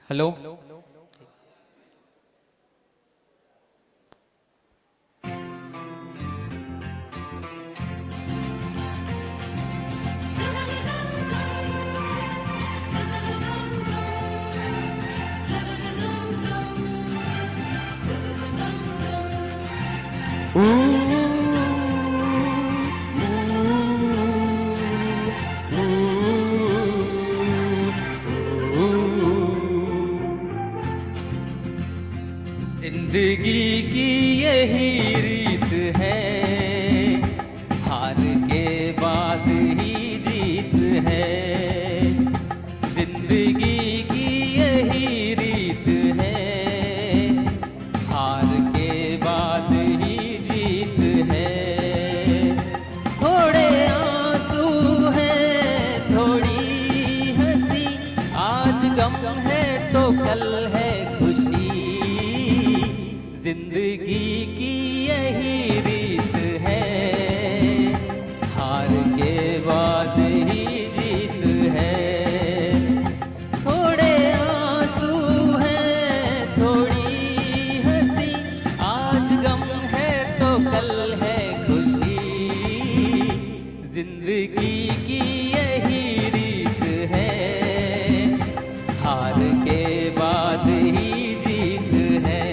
हेलो, जिंदगी की यही रीत है, हार के बाद ही जीत है। जिंदगी की यही रीत है, हार के बाद ही जीत है। थोड़े आंसू हैं, थोड़ी हंसी, आज गम है तो कल है खुशी। जिंदगी की यही रीत है, हार के बाद ही जीत है। थोड़े आंसू हैं, थोड़ी हंसी, आज गम है तो कल है खुशी। जिंदगी की यही रीत है, हार के बाद ही जीत है।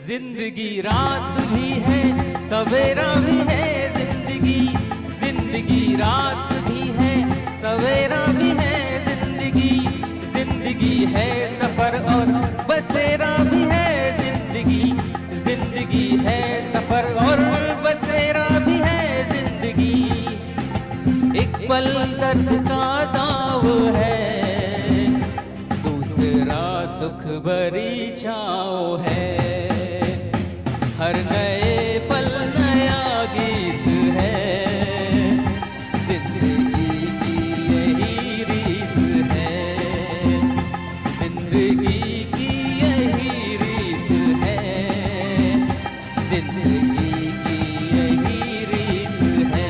जिंदगी रात भी है, सवेरा भी है। जिंदगी जिंदगी रात भी है, सवेरा भी है। जिंदगी जिंदगी है, सफर और बसेरा भी है। जिंदगी जिंदगी है, सफर और बसेरा भी है। जिंदगी एक पल दर्द का दाव है, दूसरा सुख भरी छाँव है। हर नए पल नया गीत है, जिंदगी की यही रीत है। जिंदगी की यही रीत है, जिंदगी की यही रीत है।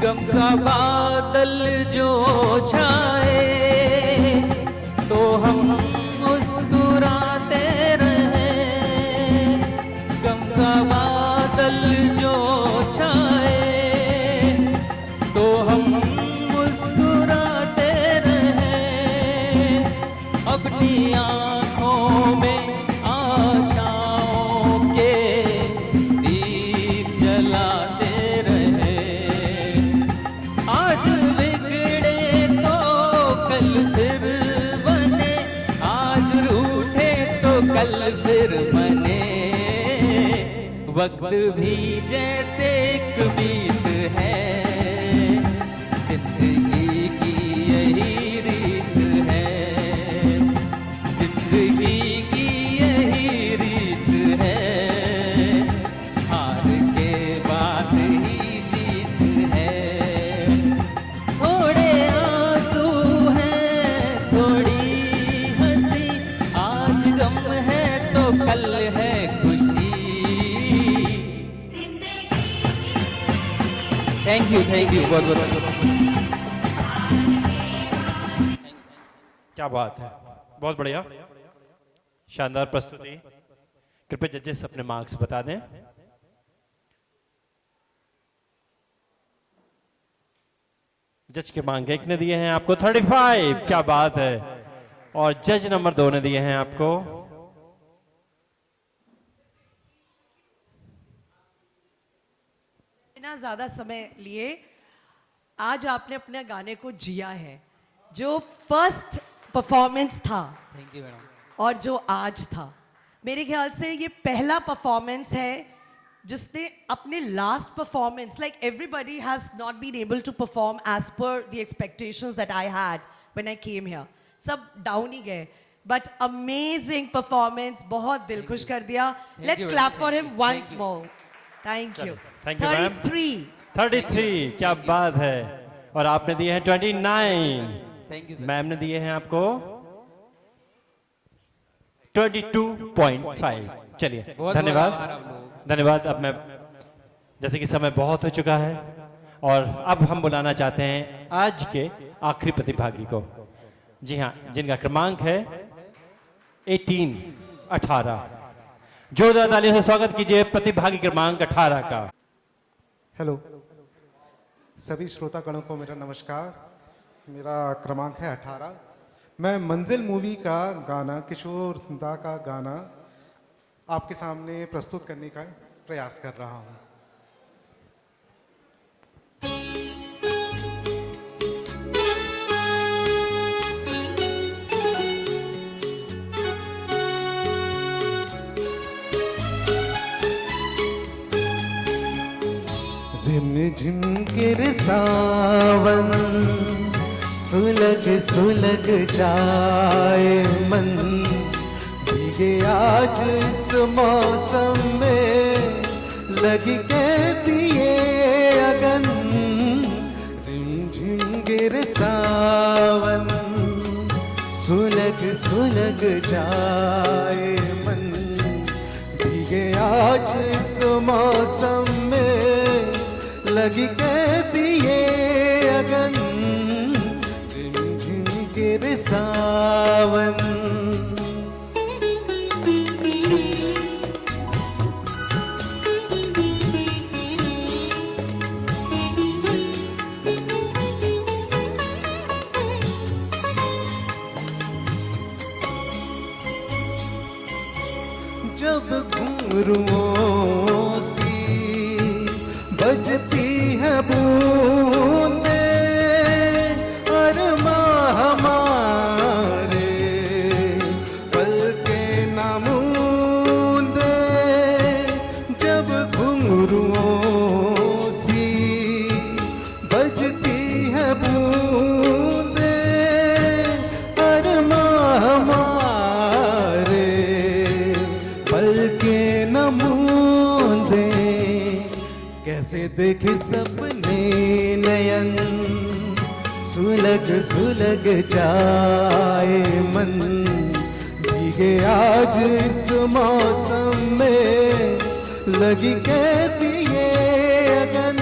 गम का बादल जो छाए तो हम मुस्कुराते रहे। गम का बादल जो छाए तो हम मुस्कुराते रहे। अपनी आँखों में आशाओं के दीप जलाते रहे। आज बिगड़े तो कल फिर बने, आज रूठे तो कल फिर बने। वक्त भी जैसे एक बीत है, जिंदगी की यही रीत है। जिंदगी की यही रीत है, हार के बाद ही जीत है। थोड़े आंसू हैं, थोड़ी हंसी, आज गम है तो कल है खुशी। थैंक यू बहुत बहुत। क्या बात है, बहुत बढ़िया, शानदार प्रस्तुति। कृपया जजेस अपने मार्क्स बता दें। जज के मार्क एक ने दिए हैं आपको 35, क्या बात है। और जज नंबर 2 ने दिए हैं आपको बिना ज़्यादा समय लिए आज आपने अपने गाने को जिया है। जो फर्स्ट परफॉर्मेंस था थैंक यू मैडम। और जो आज था, मेरे ख्याल से ये पहला परफॉर्मेंस है जिसने अपने last performance, like everybody has not been able to perform as per the expectations that I had when I came here, सब डाउन ही गए, बट अमेजिंग परफॉर्मेंस, बहुत दिल खुश कर दिया। Let's clap for him once more. Thank you. Thank you, ma'am. 33 क्या बात है। और आपने दिए हैं 29, थैंक यू सर। मैम ने दिए हैं आपको 22.5। चलिए बहुत धन्यवाद आभार आप लोगों धन्यवाद। अब मैं, जैसे कि समय बहुत हो चुका है और अब हम बुलाना चाहते हैं आज के आखिरी प्रतिभागी को। जी हाँ, जिनका क्रमांक है 18। जोरदार तालियों से स्वागत कीजिए प्रतिभागी क्रमांक 18 का। हेलो सभी श्रोतागणों को मेरा नमस्कार। मेरा क्रमांक है 18। मैं मंजिल मूवी का गाना, किशोर दा का गाना आपके सामने प्रस्तुत करने का प्रयास कर रहा हूँ। रिम झिम गिर सावन, सुलग सुलग जाए मन, भीगे आज इस मौसम में, लगी कैसी ये अगन। रिम झिम गिर सावन, सुलग सुलग जाए मन, भीगे आज इस मौसम में, लगी कैसी ये अगन। झिम झिम गिर सावन। जब घुंघरुओं सी बजती है बूंदे, अरमां हमारे पलके न मूंदे। जब घुंघरुओं सी बजती है बूंदे, अरमां हमारे पलके न मूंदे। कैसे देखे सपने नयन, सुलग सुलग जाए मन, भीगे आज इस मौसम में, लगी कैसी ये अगन।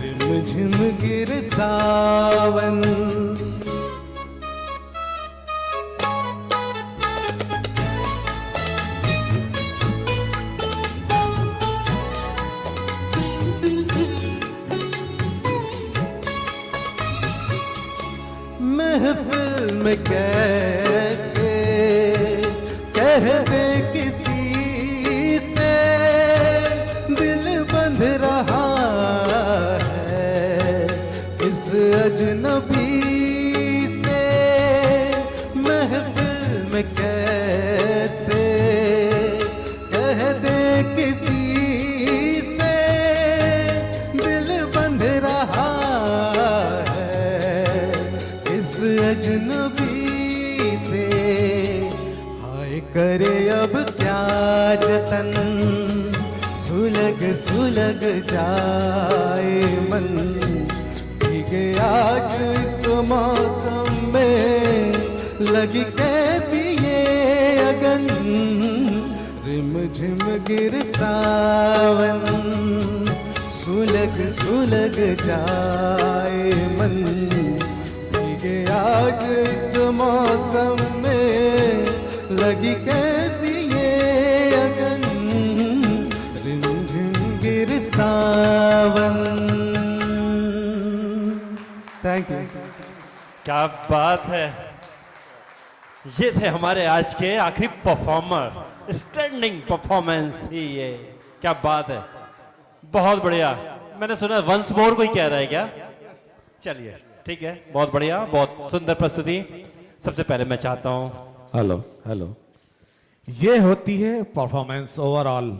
रिम झिम गिर सावन। महफिल में कैसे कह दे किसी से, दिल बंध रहा है इस अजनबी से। महफिल में कैसे कह दे किसी से, दिल बंध रहा अजनबी से। हाय करे अब क्या जतन, सुलग सुलग जाए मन, भीगे आज इस मौसम में, लगी कैसी ये अगन। रिम झिम गिर सावन, सुलग सुलग जाए मन, आज इस मौसम में, लगी कैसी ये अगन। रिम झिम गिर सावन। Thank you. क्या बात है। ये थे हमारे आज के आखिरी परफॉर्मर। स्टैंडिंग परफॉर्मेंस थी ये। क्या बात है। बहुत बढ़िया। मैंने सुना वंस मोर कोई कह रहा है क्या? चलिए ठीक है, बहुत बढ़िया, बहुत सुंदर प्रस्तुति। सबसे पहले मैं चाहता हूं, हेलो हेलो, ये होती है परफॉर्मेंस ओवरऑल।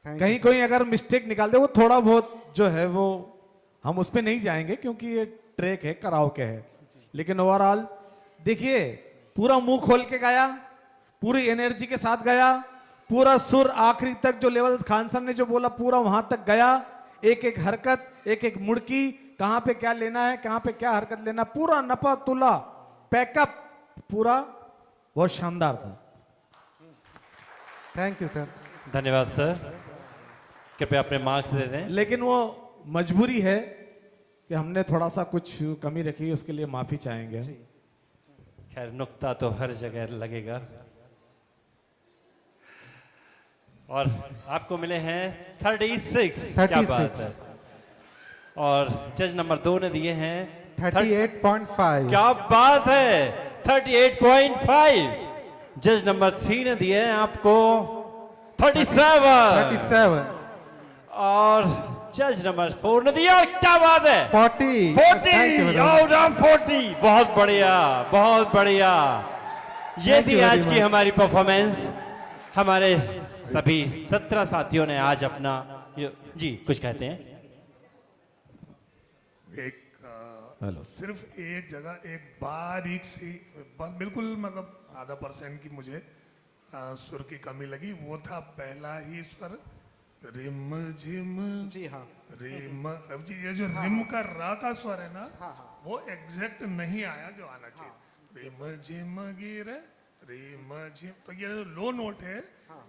कहीं कोई अगर मिस्टेक निकाल दे, वो थोड़ा बहुत जो है वो हम उस पर नहीं जाएंगे क्योंकि ये ट्रैक है, कराओके है, लेकिन ओवरऑल देखिए पूरा मुंह खोल के गाया, पूरी एनर्जी के साथ गाया, पूरा सुर आखिरी तक जो लेवल खान साहब ने जो बोला पूरा वहां तक गया। एक एक हरकत, एक एक मुड़की, कहां पे क्या लेना है, कहां पे क्या हरकत लेना, पूरा नपा तुला पैकअप पूरा बहुत शानदार था। Thank you sir. धन्यवाद सर। कृपया अपने मार्क्स दे दें। लेकिन वो मजबूरी है कि हमने थोड़ा सा कुछ कमी रखी, उसके लिए माफी चाहेंगे। खैर नुक्ता तो हर जगह लगेगा। और आपको मिले हैं 36। क्या बात है। और जज नंबर 2 ने दिए हैं 38.5। क्या बात है, 38.5। जज नंबर 3 ने दिए हैं आपको 37। और जज नंबर 4 ने दिया, क्या बात है, 40। 40 आउट ऑफ 40। बहुत बढ़िया, बहुत बढ़िया। ये Thank थी you very आज की much. हमारी परफॉर्मेंस। हमारे सभी 17 साथियों ने आज अपना जी कुछ कहते हैं। एक सिर्फ एक जगह एक बारीक सी बिल्कुल मतलब आधा % की मुझे सुर की कमी लगी। वो था पहला ही स्वर रिम झिम। जी हाँ। रिम। अब जी ये जो रिम का रा का स्वर है ना, वो एग्जैक्ट नहीं आया जो आना चाहिए। रिम झिम गिर रिम झिम, तो ये लो नोट है,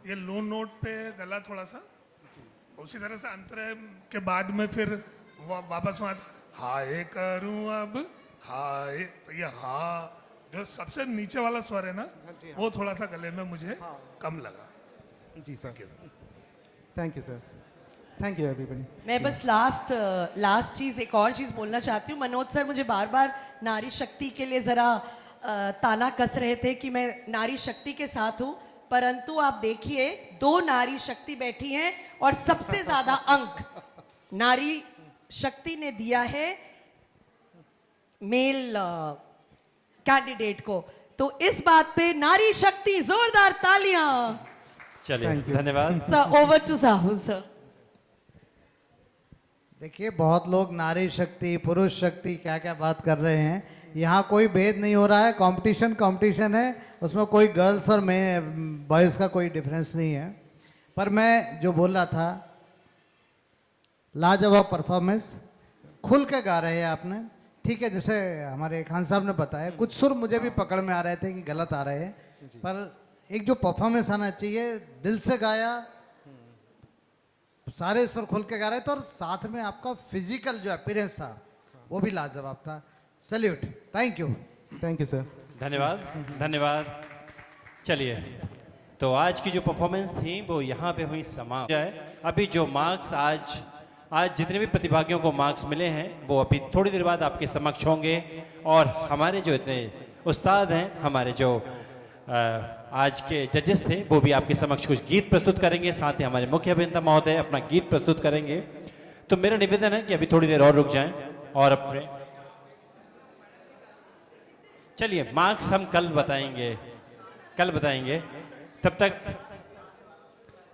ये लो नोट पे गला थोड़ा सा उसी तरह से अंतर के बाद में फिर वापस वहां हाय करूं अब हाय, तो ये हा जो सबसे नीचे वाला स्वर है ना, वो थोड़ा सा गले में मुझे कम लगा। जी sir, thank you sir, thank you everybody. मैं बस लास्ट चीज, एक और चीज बोलना चाहती हूँ। मनोज सर मुझे बार बार नारी शक्ति के लिए जरा ताना कस रहे थे कि मैं नारी शक्ति के साथ हूँ, परंतु आप देखिए 2 नारी शक्ति बैठी हैं और सबसे ज्यादा अंक नारी शक्ति ने दिया है मेल कैंडिडेट को। तो इस बात पे नारी शक्ति, जोरदार तालियां। चलिए धन्यवाद sir, over to Sahu sir. देखिए बहुत लोग नारी शक्ति, पुरुष शक्ति, क्या क्या बात कर रहे हैं। यहाँ कोई भेद नहीं हो रहा है, कंपटीशन है, उसमें कोई गर्ल्स और बॉयज़ का कोई डिफरेंस नहीं है। पर मैं जो बोल रहा था, लाजवाब परफॉर्मेंस, खुल के गा रहे हैं आपने। ठीक है, जैसे हमारे खान साहब ने बताया, कुछ सुर मुझे भी पकड़ में आ रहे थे कि गलत आ रहे हैं, पर एक जो परफॉर्मेंस आना चाहिए, दिल से गाया, सारे सुर खुल के गा रहे थे, और साथ में आपका फिजिकल जो अपीयरेंस था वो भी लाजवाब था। Salute, thank you. Thank you sir. धन्यवाद धन्यवाद। चलिए, तो आज की जो परफॉर्मेंस थी वो यहाँ पे हुई समाप्त है। अभी जो मार्क्स आज जितने भी प्रतिभागियों को मार्क्स मिले हैं वो अभी थोड़ी देर बाद आपके समक्ष होंगे। और हमारे जो इतने उस्ताद हैं, हमारे जो आज के जजेस थे, वो भी आपके समक्ष कुछ गीत प्रस्तुत करेंगे। साथ ही हमारे मुख्य अभियंता महोदय अपना गीत प्रस्तुत करेंगे। तो मेरा निवेदन है कि अभी थोड़ी देर और रुक जाएं और अपने चलिए मार्क्स हम कल बताएंगे। तब तक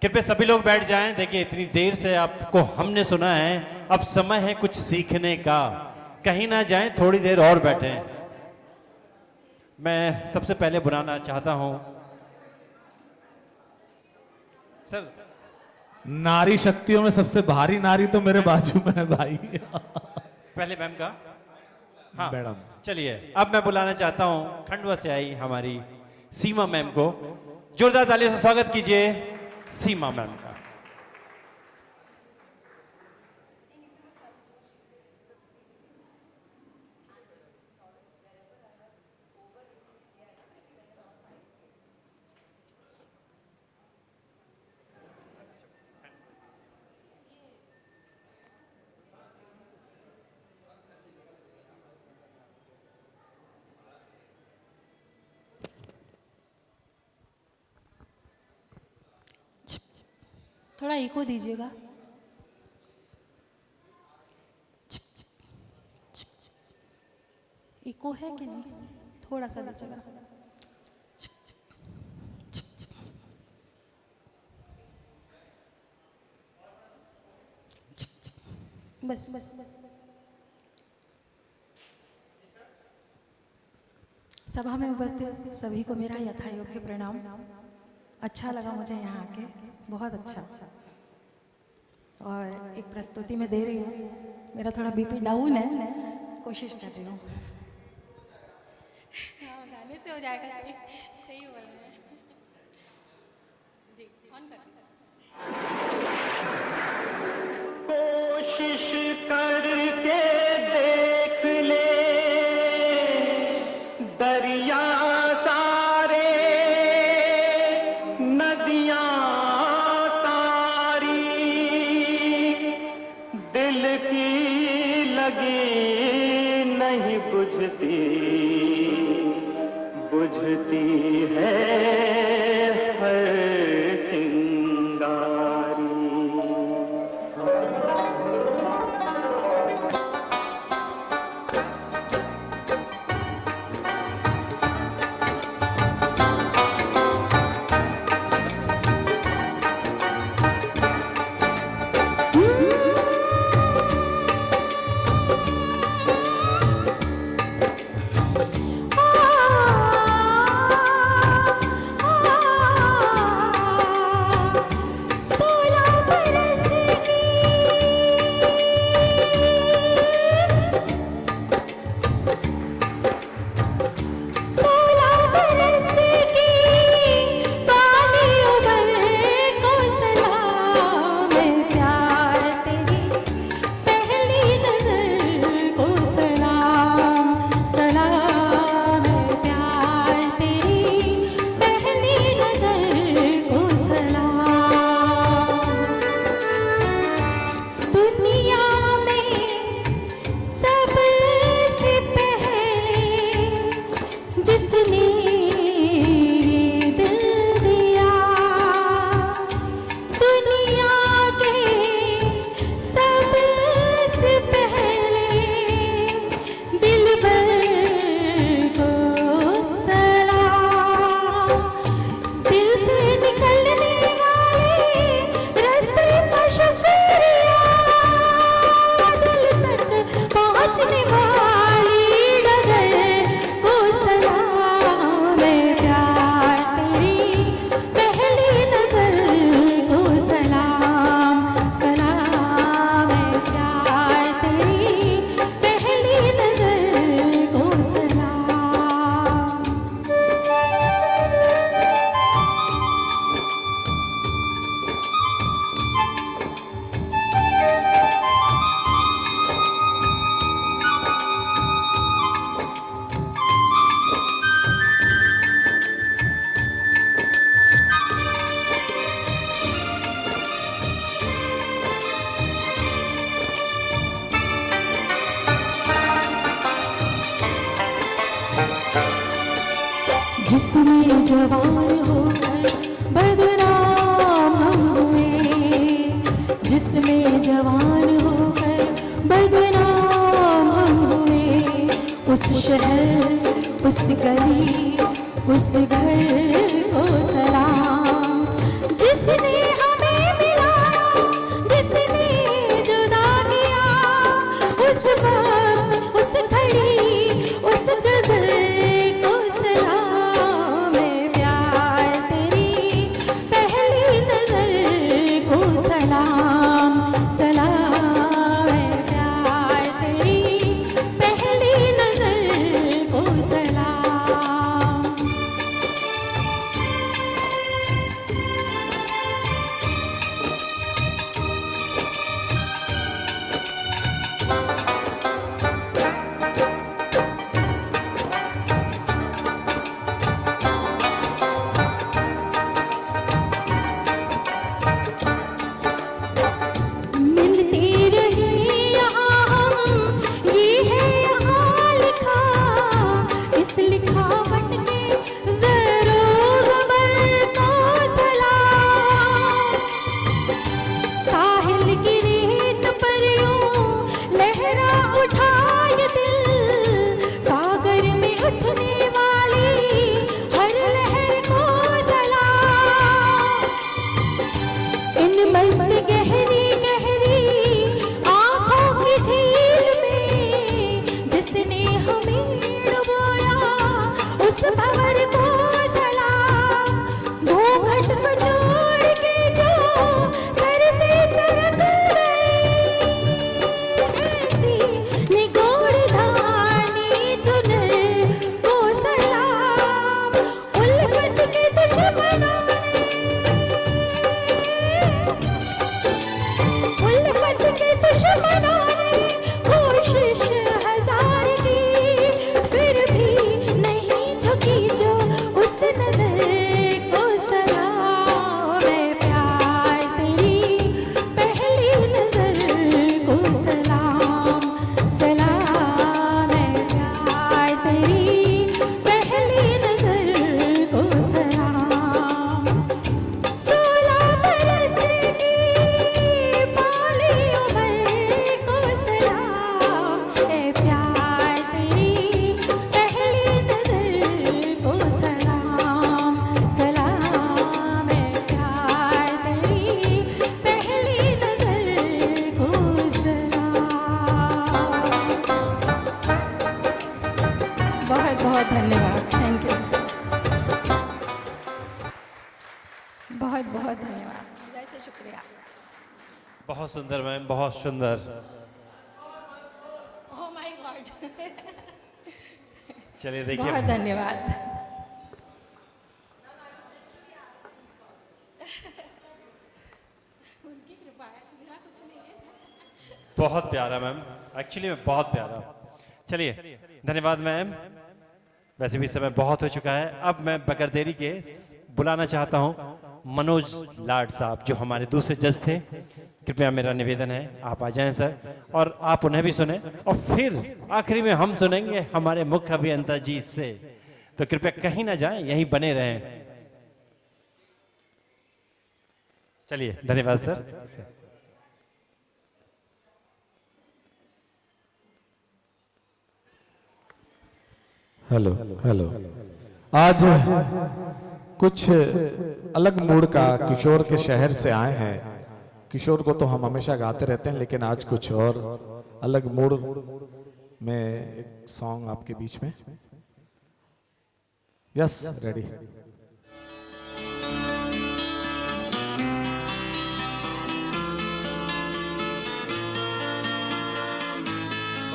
कृपया सभी लोग बैठ जाएं। देखिए इतनी देर से आपको हमने सुना है, अब समय है कुछ सीखने का। कहीं ना जाएं, थोड़ी देर और बैठें। मैं सबसे पहले बुलाना चाहता हूं सर, नारी शक्तियों में सबसे भारी नारी तो मेरे बाजू में है भाई। पहले मैम का। हाँ मैडम। चलिए, अब मैं बुलाना चाहता हूं खंडवा से आई हमारी सीमा मैम को। जोरदार तालियों से स्वागत कीजिए सीमा मैम का। थोड़ा इको दीजिएगा। इको है कि नहीं? थोड़ा सा दीजिएगा। बस सभा में उपस्थित सभी को मेरा यथायोग्य प्रणाम। अच्छा लगा मुझे यहाँ आके, बहुत अच्छा। और एक प्रस्तुति में दे रही हूँ, मेरा थोड़ा बीपी डाउन है, कोशिश कर रही हूँ। हाँ, गाने से हो जाएगा। सही सही बोल रहे हैं जी, ऑन कर। कोशिश करके देख ले दरिया सारे, नदियां सारी, दिल की लगी नहीं बुझती, बुझती है हर चिंगारी। जिसमें जवान होकर बदनाम हम हुए, जिसमें जवान होकर बदनाम हम हुए, उस शहर, उस गली, उस घर को सलाम। जिसने हमें मिलाया, जिसने जुदा किया, उस वक्त, उस घड़ी, उस गजल को सलाम। है प्यार तेरी पहली नजर को सलाम, सलाम। है प्यार तेरी पहली नजर को सलाम। बहुत बहुत धन्यवाद, जैसे शुक्रिया। बहुत सुंदर मैम, बहुत सुंदर। ओह माय गॉड, चलिए देखिए, बहुत धन्यवाद। उनकी कृपा है, मेरा कुछ नहीं है। बहुत प्यारा मैम, एक्चुअली में बहुत प्यारा। चलिए धन्यवाद मैम। वैसे भी समय बहुत हो चुका है। अब मैं बगैर देरी के बुलाना चाहता हूं मनोज लाड साहब, जो हमारे दूसरे जज थे। कृपया मेरा निवेदन है आप आ जाएं सर, और आप उन्हें भी सुने, और फिर आखिरी में हम सुनेंगे हमारे मुख्य अभियंता जी से। तो कृपया कहीं ना जाएं, यहीं बने रहें। चलिए धन्यवाद सर। Hello hello. आज कुछ अलग मूड का किशोर के शहर से आए हैं। किशोर को तो हम हमेशा गाते रहते हैं, लेकिन आज कुछ और अलग मूड में एक सॉन्ग आपके बीच में। Yes, ready.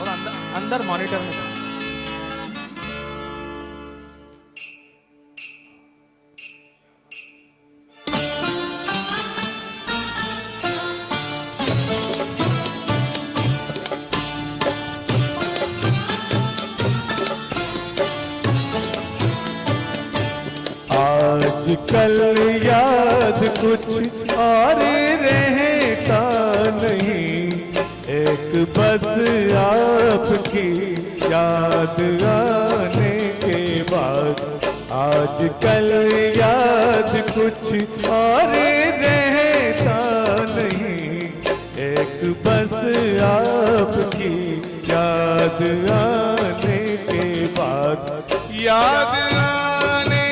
और अंदर मॉनिटर में आजकल याद कुछ और रहता नहीं, एक बस आपकी याद आने के बाद। आजकल याद कुछ और रहता नहीं, एक बस आपकी याद आने के बाद। याद आने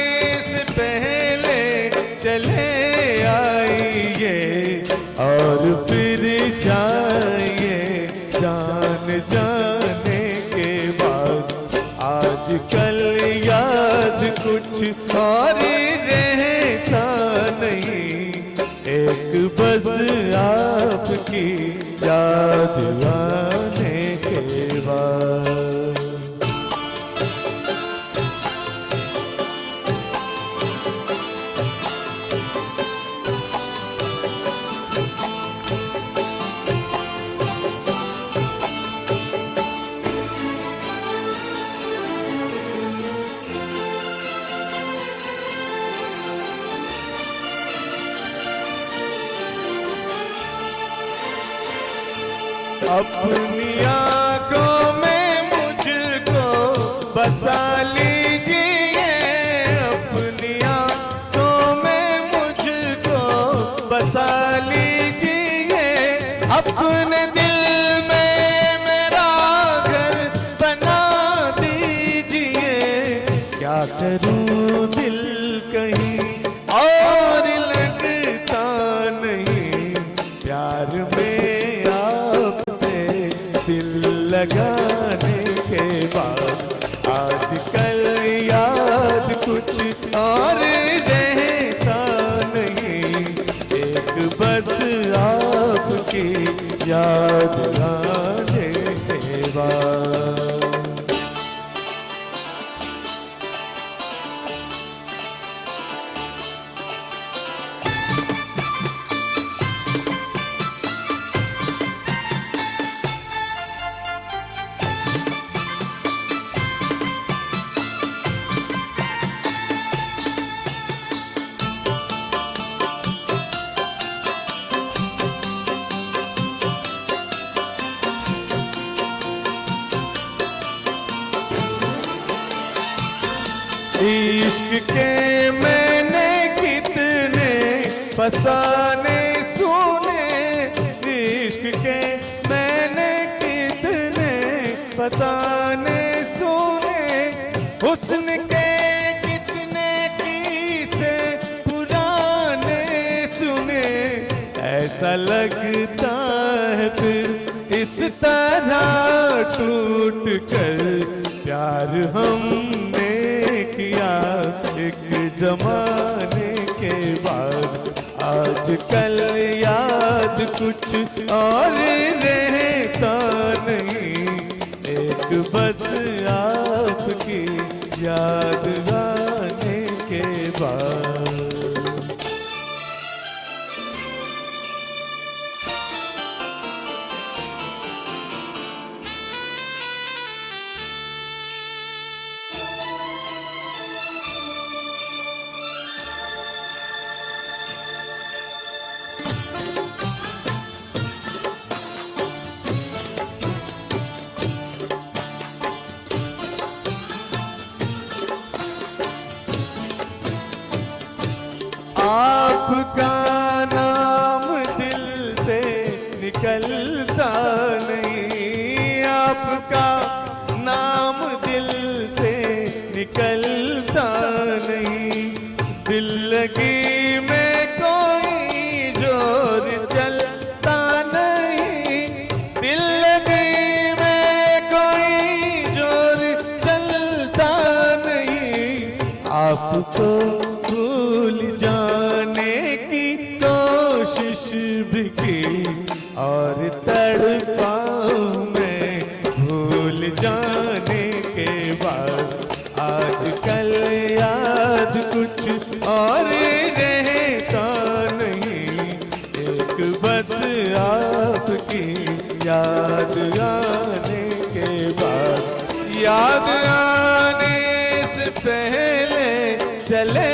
से पहले चले आइए और फिर जाइए जान जाने के बाद। आजकल याद कुछ और रहता नहीं, एक बस आपकी याद आने के बाद। अपनी आंखों में मुझको बसा लीजिए, अपनी आंखों में मुझको बसा लीजिए। अपने दिल में मेरा घर बना दीजिए। क्या करूं दिल कहीं और लगता नहीं, प्यार में दिल लगाने के बाद। आजकल याद कुछ और रहता नहीं, एक बस आपकी याद आने के बाद। इश्क के मैंने कितने फसाने सुने, इश्क के मैंने कितने फसाने सुने। हुस्न के कितने किस्से पुराने सुने। ऐसा लगता है फिर इस तरह टूट कर प्यार हमने किया एक जमाने के बाद। बाद आजकल याद कुछ और रहता नहीं, एक बस आपकी याद आने के बाद। आपका नाम दिल से निकलता नहीं, आपका नाम दिल से निकलता नहीं, दिल लगी में कोई जोर चलता नहीं, दिल लगी में कोई जोर चलता नहीं, आपको भूल जाने की कोशिश भी की और तड़पाऊं मैं भूल जाने के बाद आजकल याद कुछ और रहता नहीं, एक बस आपकी याद आने के बाद, याद आने से पहले चले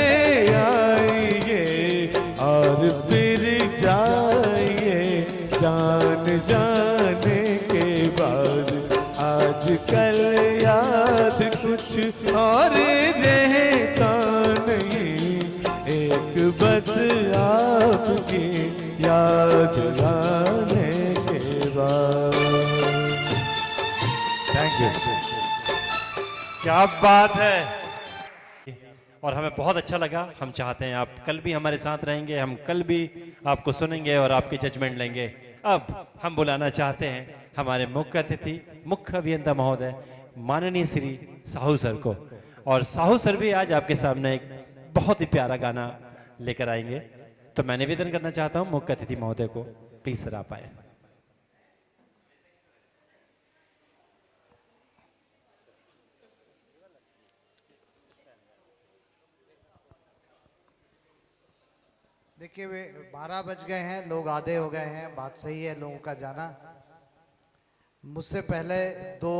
आइए और फिर जाइए जान जाने के बाद आजकल याद कुछ और रहता नहीं, एक बस आपकी याद आने के बाद। Thank you. क्या बात है, और हमें बहुत अच्छा लगा। हम चाहते हैं आप कल भी हमारे साथ रहेंगे, हम कल भी आपको सुनेंगे और आपकी जजमेंट लेंगे। अब हम बुलाना चाहते हैं हमारे मुख्य अतिथि, मुख्य अभियंता महोदय माननीय श्री साहू सर को, और साहू सर भी आज आपके सामने एक बहुत ही प्यारा गाना लेकर आएंगे। तो मैं निवेदन करना चाहता हूँ मुख्य अतिथि महोदय को, प्लीज सर आप आए। देखिए वे 12 बज गए हैं, लोग आधे हो गए हैं, बात सही है लोगों का जाना। मुझसे पहले दो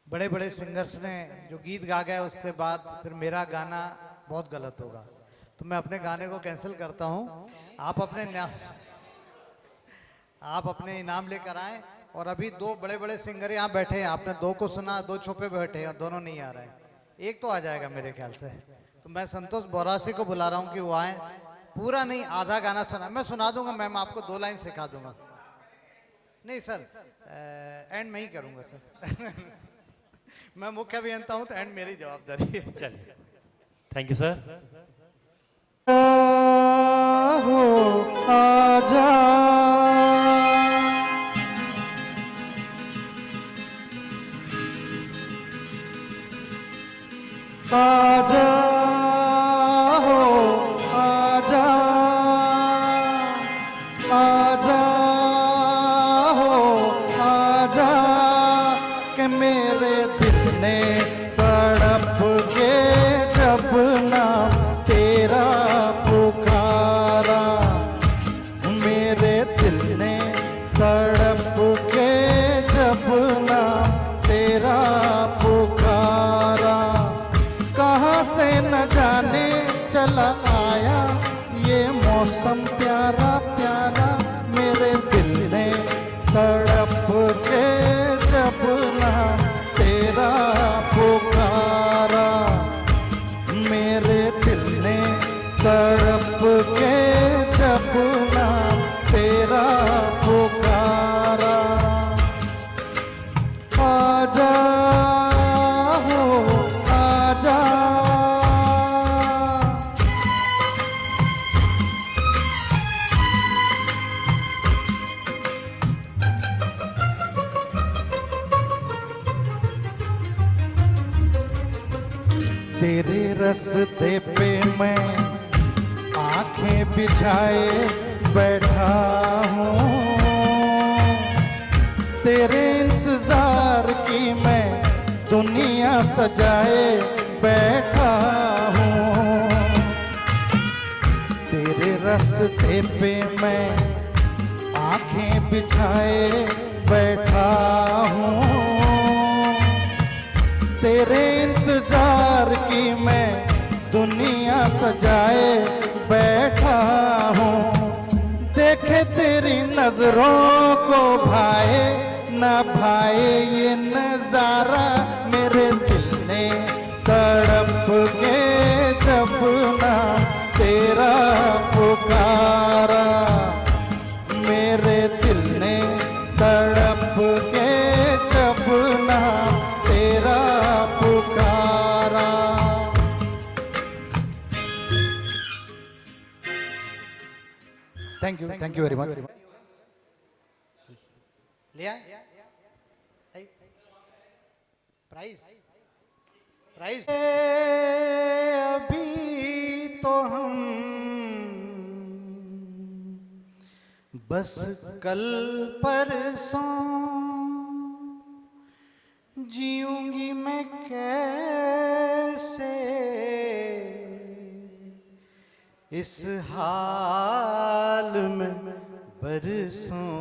बड़े बड़े सिंगर्स ने जो गीत गा गए, उसके बाद फिर मेरा गाना बहुत गलत होगा, तो मैं अपने गाने को कैंसिल करता हूं। आप अपने इनाम लेकर आए। और अभी दो बड़े बड़े सिंगर यहाँ बैठे हैं, आपने दो को सुना, दो छुपे बैठे हैं, दोनों नहीं आ रहे हैं, एक तो आ जाएगा मेरे ख्याल से। तो मैं संतोष बोरासी को बुला रहा हूँ कि वो आए। पूरा नहीं, आधा गाना सुना, मैं सुना दूंगा मैम, आपको 2 लाइन सिखा दूंगा। नहीं सर, एंड मैं ही करूंगा सर। मैं मुख्य अभियंता हूँ तो एंड मेरी जवाबदारी है। चलिए, थैंक यू सर। आजा आजा हो आजा, आजा हो आजा, कि मेरे दिल ने तड़प के जब ना तेरा पुकारा, मेरे दिल ने तड़प के जब ना तेरा पुकारा, कहाँ से न जाने चला आया ये मौसम प्यारा प्यारा, मेरे दिल ने तड़प के जब ना तेरा पुकारा, मेरे दिल ने तड़प के जब ना तेरा पुकारा, आजा हो आजा, तेरे रास्ते पे मैं आंखें बिछाए बैठा हूँ, तेरे इंतजार की मैं दुनिया सजाए बैठा हूँ, तेरे रास्ते पे मैं आंखें बिछाए बैठा हूँ, तेरे इंतजार की मैं दुनिया सजाए बैठा हूँ, देखे तेरी नजरों को भाए ना भाए ये नजारा, मेरे दिल ने तड़प के जब ना तेरा पुकारा, मेरे दिल ने तड़प के जब ना तेरा पुकारा। Thank you very much. लिया प्राइस प्राइस अभी तो हम बस कल परसों जीऊंगी मैं कैसे इस हाल में बरसों,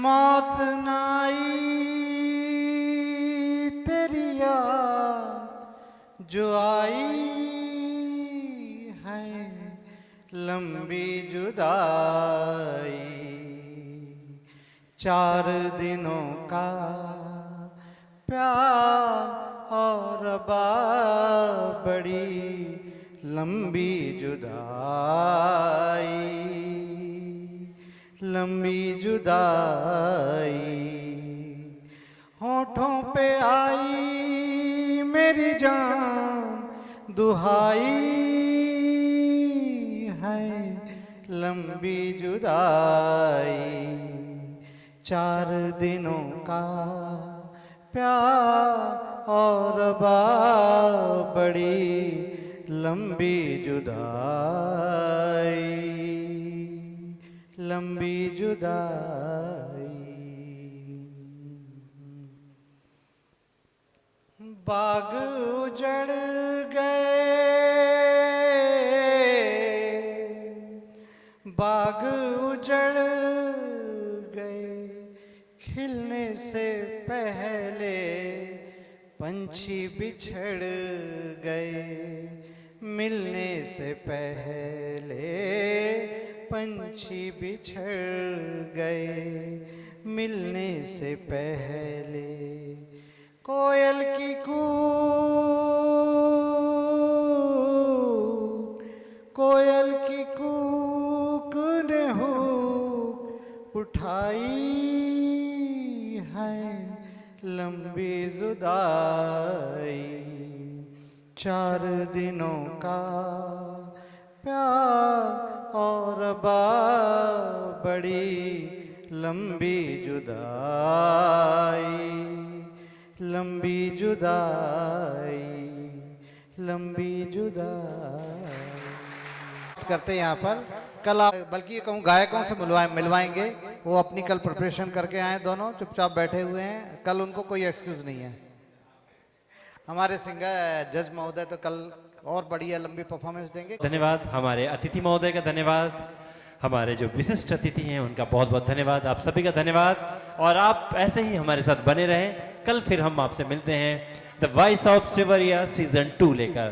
मौत नाई तेरी याद जो आई है लंबी जुदाई, 4 दिनों का प्यार और बड़ी लंबी जुदाई, लंबी जुदाई, होठों पे आई मेरी जान दुहाई है लंबी जुदाई, 4 दिनों का प्यार और बड़ी लंबी जुदाई, लंबी जुदाई। बाग उजड़ गए, बाग उजड़ गए, खिलने से पहले पंछी बिछड़ गए, मिलने से पहले पंछी बिछड़ गए, मिलने से पहले कोयल की कूक, कोयल की कूक ने हुक उठाई है लंबी जुदाई, 4 दिनों का प्यार और बड़ी लंबी जुदाई, लंबी जुदाई, लंबी जुदाई। करते हैं यहाँ पर कल आप बल्कि कहूँ गायकों से मिलवाएंगे, वो अपनी कल प्रिपरेशन करके आए, दोनों चुपचाप बैठे हुए हैं, कल उनको कोई एक्सक्यूज नहीं है। हमारे सिंगर जज महोदय तो कल और बढ़िया लंबी परफॉर्मेंस देंगे। धन्यवाद हमारे अतिथि महोदय का, धन्यवाद हमारे जो विशिष्ट अतिथि हैं उनका बहुत बहुत धन्यवाद, आप सभी का धन्यवाद, और आप ऐसे ही हमारे साथ बने रहें। कल फिर हम आपसे मिलते हैं द वॉइस ऑफ सिवरिया सीजन 2 लेकर।